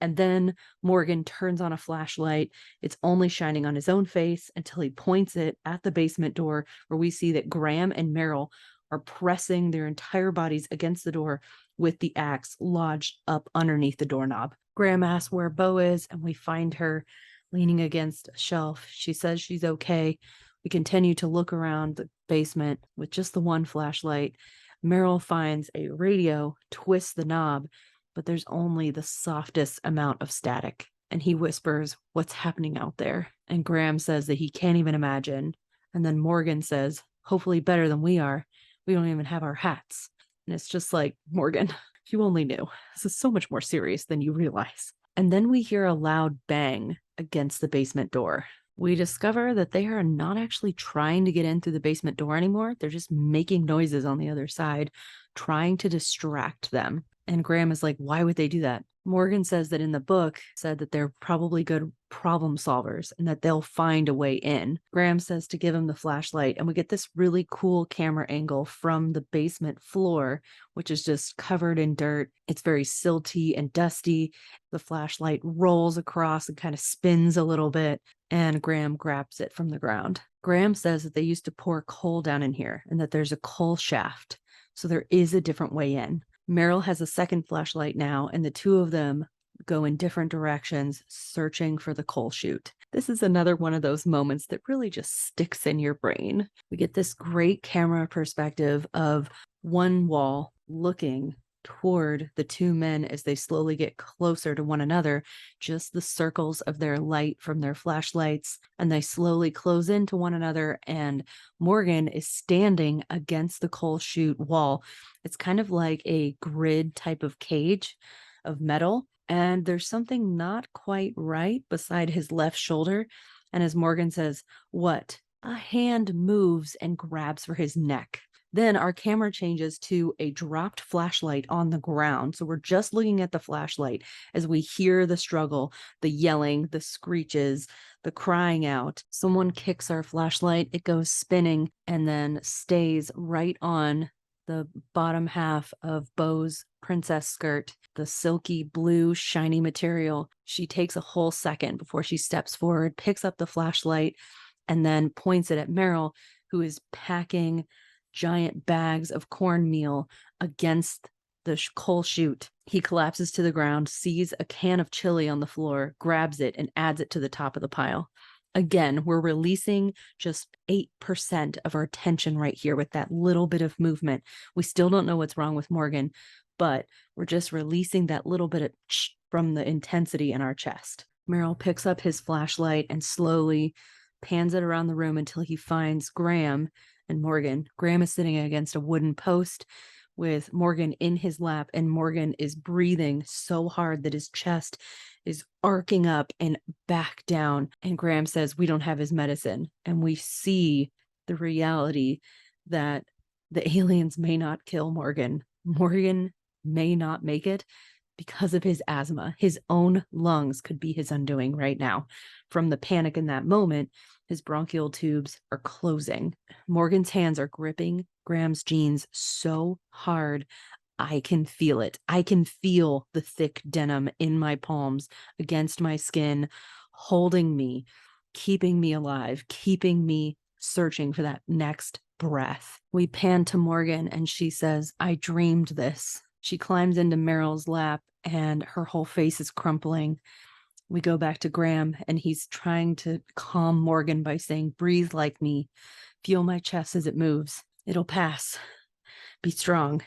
And then Morgan turns on a flashlight. It's only shining on his own face until he points it at the basement door, where we see that Graham and Meryl are pressing their entire bodies against the door with the axe lodged up underneath the doorknob. Graham asks where Bo is, and we find her leaning against a shelf. She says she's okay. We continue to look around the basement with just the one flashlight. Meryl finds a radio, twists the knob, but there's only the softest amount of static. And he whispers, "What's happening out there?" And Graham says that he can't even imagine. And then Morgan says, "Hopefully better than we are. We don't even have our hats." And it's just like, Morgan, If you only knew. This is so much more serious than you realize. And then we hear a loud bang against the basement door. We discover that they are not actually trying to get in through the basement door anymore. They're just making noises on the other side, trying to distract them. And Graham is like, why would they do that? Morgan says that in the book, said that they're probably good problem solvers and that they'll find a way in. Graham says to give him the flashlight, and we get this really cool camera angle from the basement floor, which is just covered in dirt. It's very silty and dusty. The flashlight rolls across and kind of spins a little bit, and Graham grabs it from the ground. Graham says that they used to pour coal down in here and that there's a coal shaft, so there is a different way in. Meryl has a second flashlight now, and the two of them go in different directions, searching for the coal chute. This is another one of those moments that really just sticks in your brain. We get this great camera perspective of one wall looking toward the two men as they slowly get closer to one another, just the circles of their light from their flashlights, and they slowly close into one another, and Morgan is standing against the coal chute wall. It's kind of like a grid type of cage of metal, and there's something not quite right beside his left shoulder, and as Morgan says, "What?" a hand moves and grabs for his neck. Then our camera changes to a dropped flashlight on the ground. So we're just looking at the flashlight as we hear the struggle, the yelling, the screeches, the crying out. Someone kicks our flashlight, it goes spinning and then stays right on the bottom half of Beau's princess skirt, the silky blue shiny material. She takes a whole second before she steps forward, picks up the flashlight, and then points it at Meryl, who is packing giant bags of cornmeal against the coal chute. He collapses to the ground, sees a can of chili on the floor, grabs it, and adds it to the top of the pile. Again, we're releasing just 8% of our tension right here with that little bit of movement. We still don't know what's wrong with Morgan, but we're just releasing that little bit of from the intensity in our chest. Meryl picks up his flashlight and slowly pans it around the room until he finds Graham and Morgan. Graham is sitting against a wooden post with Morgan in his lap, and Morgan is breathing so hard that his chest is arcing up and back down. And Graham says, "We don't have his medicine." And we see the reality that the aliens may not kill Morgan. Morgan may not make it because of his asthma. His own lungs could be his undoing right now. From the panic in that moment, his bronchial tubes are closing. Morgan's hands are gripping Graham's jeans so hard, I can feel it. I can feel the thick denim in my palms against my skin, holding me, keeping me alive, keeping me searching for that next breath. We pan to Morgan and she says, "I dreamed this." She climbs into Meryl's lap and her whole face is crumpling. We go back to Graham and he's trying to calm Morgan by saying, "Breathe like me. Feel my chest as it moves. It'll pass. Be strong.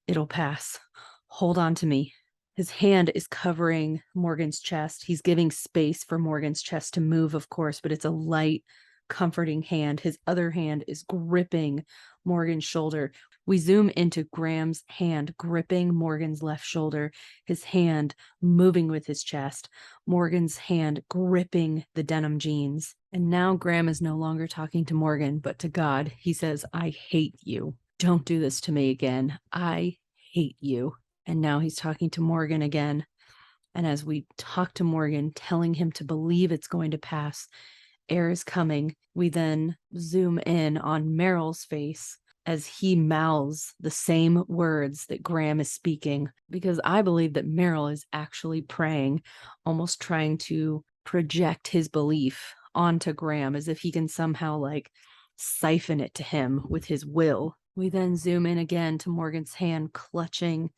It'll pass. Hold on to me." His hand is covering Morgan's chest. He's giving space for Morgan's chest to move, of course, but it's a light, comforting hand. His other hand is gripping Morgan's shoulder. We zoom into Graham's hand gripping Morgan's left shoulder, his hand moving with his chest, Morgan's hand gripping the denim jeans. And now Graham is no longer talking to Morgan, but to God. He says, "I hate you. Don't do this to me again. I hate you." And now he's talking to Morgan again. And as we talk to Morgan, telling him to believe it's going to pass, air is coming. We then zoom in on Meryl's face as he mouths the same words that Graham is speaking, because I believe that Meryl is actually praying, almost trying to project his belief onto Graham as if he can somehow like siphon it to him with his will. We then zoom in again to Morgan's hand clutching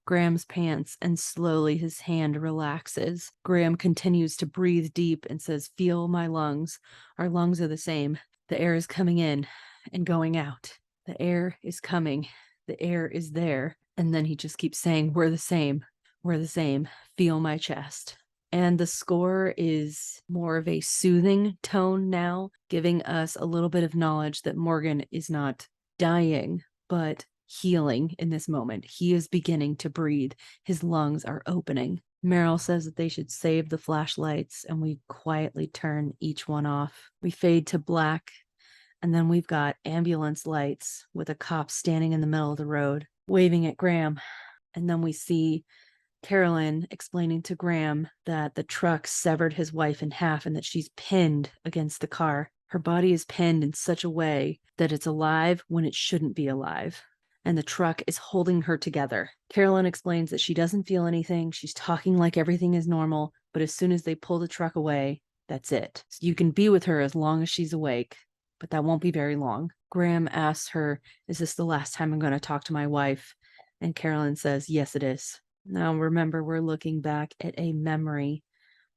Graham's pants, and slowly his hand relaxes. Graham continues to breathe deep and says, "Feel my lungs. Our lungs are the same. The air is coming in and going out. The air is coming. The air is there." And then he just keeps saying, "We're the same. We're the same. Feel my chest." And the score is more of a soothing tone now, giving us a little bit of knowledge that Morgan is not dying, but healing in this moment. He is beginning to breathe. His lungs are opening. Meryl says that they should save the flashlights, and we quietly turn each one off. We fade to black, and then we've got ambulance lights with a cop standing in the middle of the road, waving at Graham. And then we see Carolyn explaining to Graham that the truck severed his wife in half and that she's pinned against the car. Her body is pinned in such a way that it's alive when it shouldn't be alive. And the truck is holding her together. Carolyn explains that she doesn't feel anything. She's talking like everything is normal, but as soon as they pull the truck away, that's it. So you can be with her as long as she's awake, but that won't be very long. Graham asks her, "Is this the last time I'm going to talk to my wife?" And Carolyn says, "Yes, it is." Now, remember, we're looking back at a memory.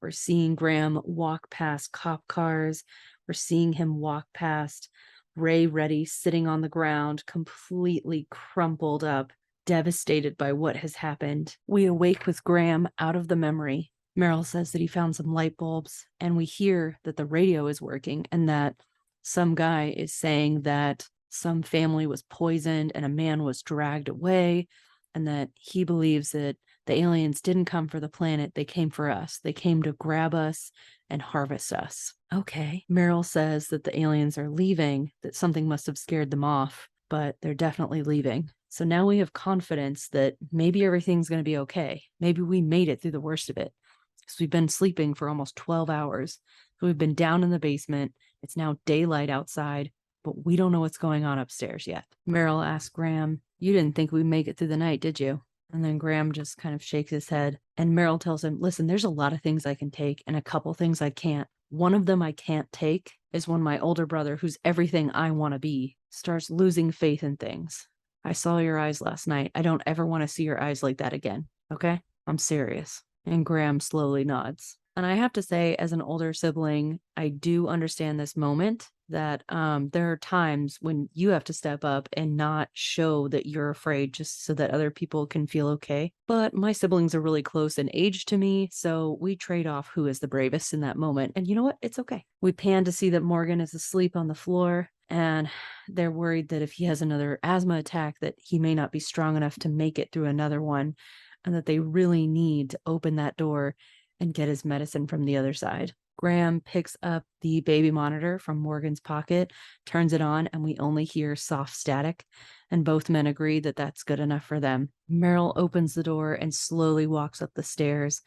We're seeing Graham walk past cop cars. We're seeing him walk past Ray Reddy sitting on the ground, completely crumpled up, devastated by what has happened. We awake with Graham out of the memory. Meryl says that he found some light bulbs, and we hear that the radio is working and that some guy is saying that some family was poisoned and a man was dragged away, and that he believes that the aliens didn't come for the planet. They came for us. They came to grab us and harvest us. Okay. Meryl says that the aliens are leaving, that something must have scared them off, but they're definitely leaving. So now we have confidence that maybe everything's going to be okay. Maybe we made it through the worst of it. Because we've been sleeping for almost 12 hours. So we've been down in the basement. It's now daylight outside, but we don't know what's going on upstairs yet. Meryl asks Graham, "You didn't think we'd make it through the night, did you?" And then Graham just kind of shakes his head. And Meryl tells him, "Listen, there's a lot of things I can take and a couple things I can't. One of them I can't take is when my older brother, who's everything I want to be, starts losing faith in things. I saw your eyes last night. I don't ever want to see your eyes like that again. Okay? I'm serious." And Graham slowly nods. And I have to say, as an older sibling, I do understand this moment that there are times when you have to step up and not show that you're afraid just so that other people can feel okay. But my siblings are really close in age to me, so we trade off who is the bravest in that moment. And you know what? It's okay. We pan to see that Morgan is asleep on the floor, and they're worried that if he has another asthma attack, that he may not be strong enough to make it through another one, and that they really need to open that door and get his medicine from the other side. Graham picks up the baby monitor from Morgan's pocket, turns it on, and we only hear soft static, and both men agree that that's good enough for them. Meryl opens the door and slowly walks up the stairs,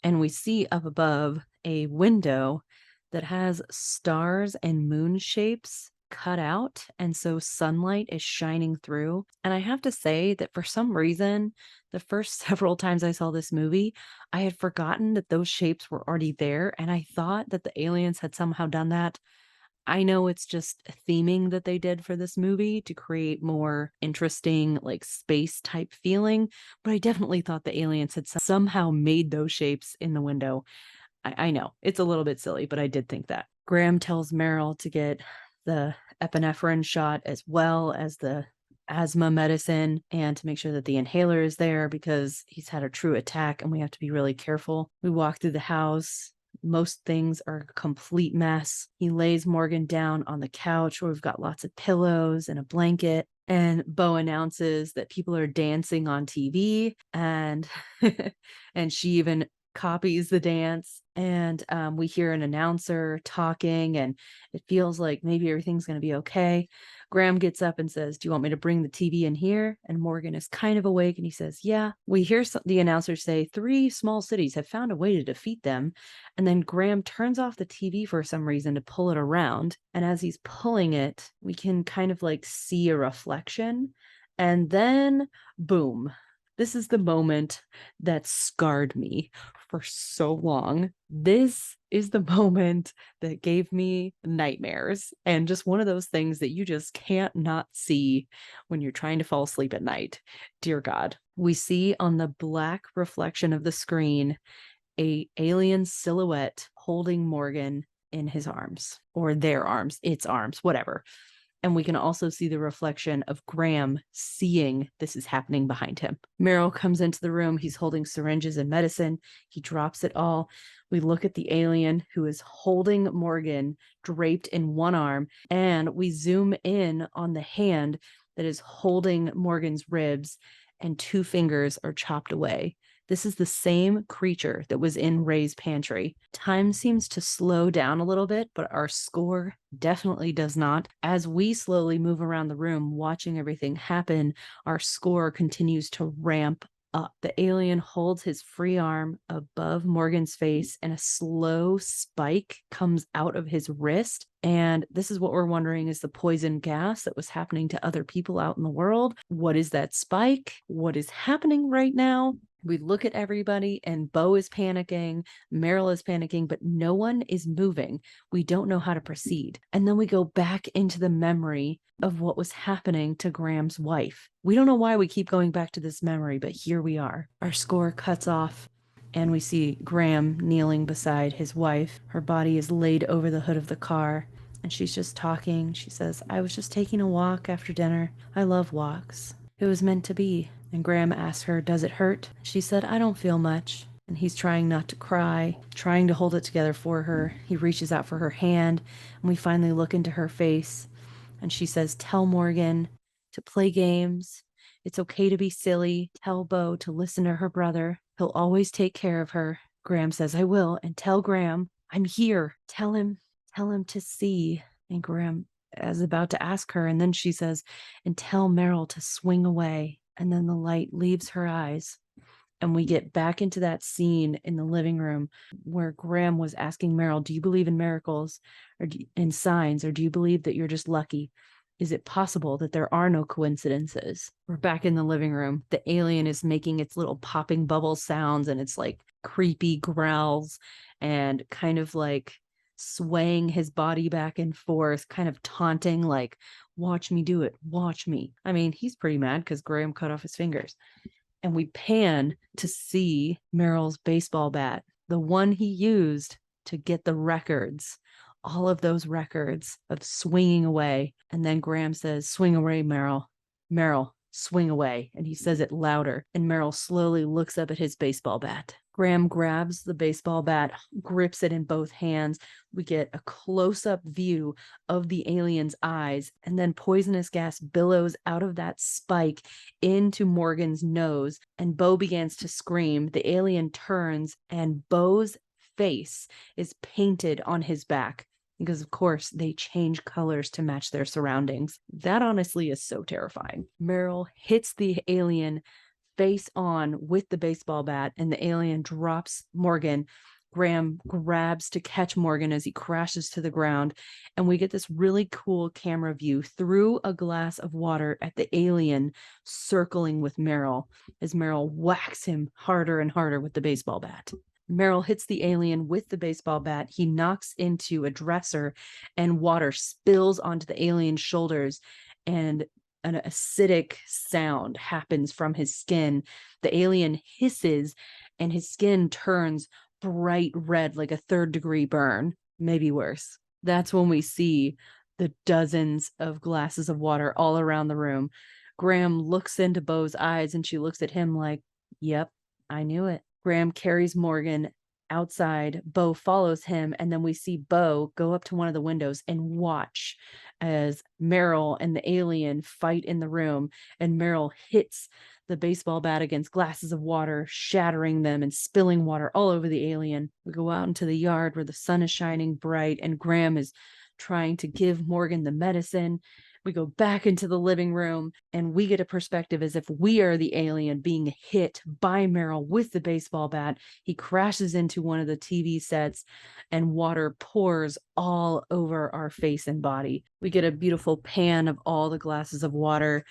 and we see up above a window that has stars and moon shapes cut out, and so sunlight is shining through. And I have to say that for some reason, the first several times I saw this movie, I had forgotten that those shapes were already there, and I thought that the aliens had somehow done that. I know it's just theming that they did for this movie to create more interesting, like, space type feeling, but I definitely thought the aliens had somehow made those shapes in the window. I know it's a little bit silly, but I did think that. Graham tells Meryl to get the epinephrine shot as well as the asthma medicine, and to make sure that the inhaler is there because he's had a true attack and we have to be really careful. We walk through the house. Most things are a complete mess. He lays Morgan down on the couch where we've got lots of pillows and a blanket. And Bo announces that people are dancing on TV, and and she even copies the dance. And we hear an announcer talking, and it feels like maybe everything's going to be okay. Graham gets up and says, "Do you want me to bring the TV in here?" And Morgan is kind of awake, and he says, "Yeah." We hear the announcer say 3 small cities have found a way to defeat them. And then Graham turns off the TV for some reason to pull it around. And as he's pulling it, we can kind of like see a reflection. And then, boom. This is the moment that scarred me for so long. This is the moment that gave me nightmares, and just one of those things that you just can't not see when you're trying to fall asleep at night. Dear God. We see on the black reflection of the screen a alien silhouette holding Morgan in his arms, or their arms, its arms, whatever. And we can also see the reflection of Graham seeing this is happening behind him. Meryl comes into the room. He's holding syringes and medicine. He drops it all. We look at the alien who is holding Morgan draped in one arm, and we zoom in on the hand that is holding Morgan's ribs, and 2 fingers are chopped away. This is the same creature that was in Ray's pantry. Time seems to slow down a little bit, but our score definitely does not. As we slowly move around the room, watching everything happen, our score continues to ramp up. The alien holds his free arm above Morgan's face, and a slow spike comes out of his wrist. And this is what we're wondering, is the poison gas that was happening to other people out in the world. What is that spike? What is happening right now? We look at everybody, and Bo is panicking, Meryl is panicking, but no one is moving. We don't know how to proceed. And then we go back into the memory of what was happening to Graham's wife. We don't know why we keep going back to this memory, but here we are. Our score cuts off, and we see Graham kneeling beside his wife. Her body is laid over the hood of the car, and she's just talking. She says, "I was just taking a walk after dinner. I love walks. It was meant to be." And Graham asked her, "Does it hurt?" She said, "I don't feel much." And he's trying not to cry, trying to hold it together for her. He reaches out for her hand, and we finally look into her face. And she says, "Tell Morgan to play games. It's okay to be silly. Tell Bo to listen to her brother. He'll always take care of her." Graham says, "I will. And tell Graham I'm here. Tell him to see." And Graham is about to ask her, and then she says, "And tell Meryl to swing away." And then the light leaves her eyes, and we get back into that scene in the living room where Graham was asking Meryl, "Do you believe in miracles or in signs, or do you believe that you're just lucky? Is it possible that there are no coincidences?" We're back in the living room. The alien is making its little popping bubble sounds, and it's like creepy growls, and kind of like swaying his body back and forth, kind of taunting, like, "Watch me do it. Watch me." I mean, he's pretty mad because Graham cut off his fingers. And we pan to see Meryl's baseball bat, the one he used to get the records, all of those records of swinging away. And then Graham says, "Swing away, Meryl. Meryl, swing away." And he says it louder. And Meryl slowly looks up at his baseball bat. Graham grabs the baseball bat, grips it in both hands. We get a close-up view of the alien's eyes, and then poisonous gas billows out of that spike into Morgan's nose, and Bo begins to scream. The alien turns, and Bo's face is painted on his back, because of course they change colors to match their surroundings. That honestly is so terrifying. Meryl hits the alien face on with the baseball bat, and the alien drops Morgan. Graham grabs to catch Morgan as he crashes to the ground, and we get this really cool camera view through a glass of water at the alien circling with Meryl as Meryl whacks him harder and harder with the baseball bat. Meryl hits the alien with the baseball bat. He knocks into a dresser, and water spills onto the alien's shoulders, and an acidic sound happens from his skin. The alien hisses, and his skin turns bright red, like a 3rd-degree burn, maybe worse. That's when we see the dozens of glasses of water all around the room. Graham looks into Bo's eyes, and she looks at him like, "Yep, I knew it." Graham carries Morgan outside. Bo follows him, and then we see Bo go up to one of the windows and watch as Meryl and the alien fight in the room, and Meryl hits the baseball bat against glasses of water, shattering them and spilling water all over the alien. We go out into the yard where the sun is shining bright, and Graham is trying to give Morgan the medicine. We go back into the living room, and we get a perspective as if we are the alien being hit by Meryl with the baseball bat. He crashes into one of the TV sets, and water pours all over our face and body. We get a beautiful pan of all the glasses of water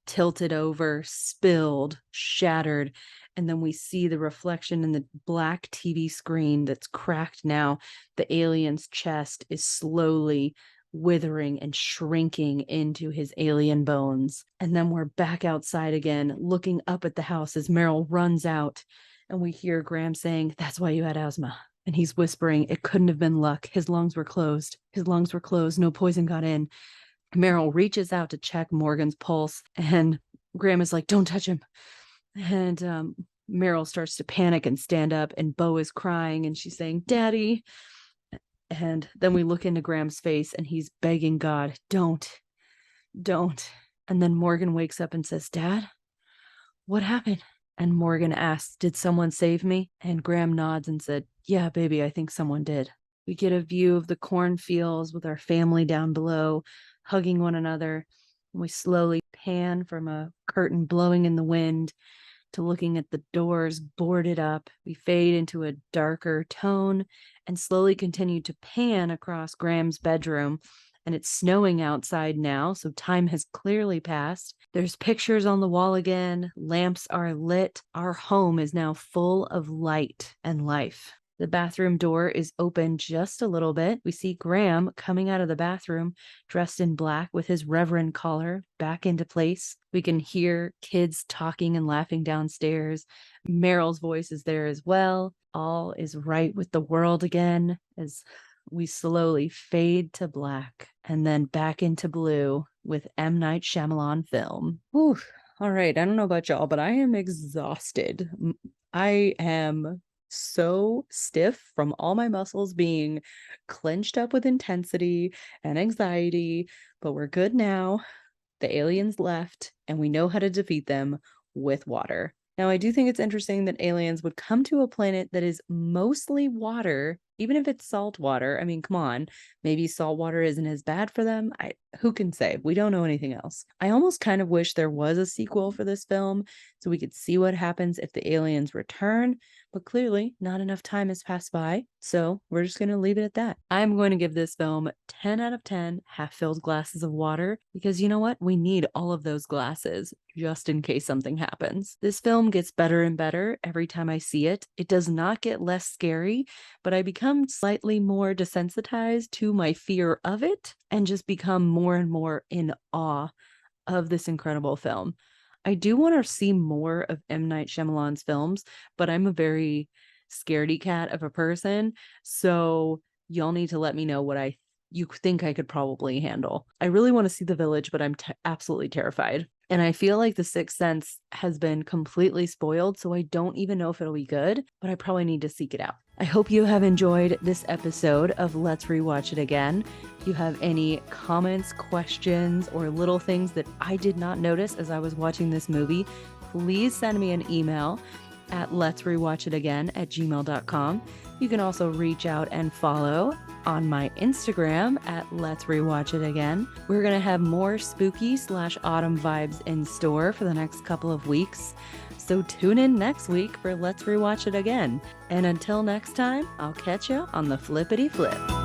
tilted over, spilled, shattered, and then we see the reflection in the black TV screen that's cracked now. The alien's chest is slowly withering and shrinking into his alien bones. And then we're back outside again, looking up at the house as Meryl runs out, and we hear Graham saying, "That's why you had asthma." And he's whispering, "It couldn't have been luck. His lungs were closed. His lungs were closed. No poison got in." Meryl reaches out to check Morgan's pulse, and Graham is like, "Don't touch him." And Meryl starts to panic and stand up, and Bo is crying, and she's saying, "Daddy." And then we look into Graham's face, and he's begging God, don't. And then Morgan wakes up and says, Dad, what happened? And Morgan asks, did someone save me? And Graham nods and said, yeah, baby, I think someone did. We get a view of the cornfields with our family down below, hugging one another. And we slowly pan from a curtain blowing in the wind to looking at the doors boarded up. We fade into a darker tone and slowly continue to pan across Graham's bedroom. And it's snowing outside now, so time has clearly passed. There's pictures on the wall again. Lamps are lit. Our home is now full of light and life. The bathroom door is open just a little bit. We see Graham coming out of the bathroom dressed in black with his reverend collar back into place. We can hear kids talking and laughing downstairs. Meryl's voice is there as well. All is right with the world again as we slowly fade to black and then back into blue with M Night Shyamalan film. Whew. All right. I don't know about y'all, but I am exhausted. I am so stiff from all my muscles being clenched up with intensity and anxiety, but we're good now. The aliens left and we know how to defeat them with water. Now, I do think it's interesting that aliens would come to a planet that is mostly water, even if it's salt water. I mean, come on, maybe salt water isn't as bad for them. Who can say? We don't know anything else. I almost kind of wish there was a sequel for this film so we could see what happens if the aliens return, but clearly not enough time has passed by, so we're just going to leave it at that. I'm going to give this film 10 out of 10 half-filled glasses of water because you know what? We need all of those glasses just in case something happens. This film gets better and better every time I see it. It does not get less scary, but I become slightly more desensitized to my fear of it and just become more and more in awe of this incredible film. I do want to see more of M. Night Shyamalan's films, but I'm a very scaredy cat of a person, so y'all need to let me know what you think I could probably handle. I really want to see The Village, but I'm absolutely terrified. And I feel like The Sixth Sense has been completely spoiled, so I don't even know if it'll be good, but I probably need to seek it out. I hope you have enjoyed this episode of Let's Rewatch It Again. If you have any comments, questions, or little things that I did not notice as I was watching this movie, please send me an email at letsrewatchitagain@gmail.com. You can also reach out and follow on my Instagram at Let's Rewatch It Again. We're going to have more spooky/autumn vibes in store for the next couple of weeks. So tune in next week for Let's Rewatch It Again. And until next time, I'll catch you on the flippity flip.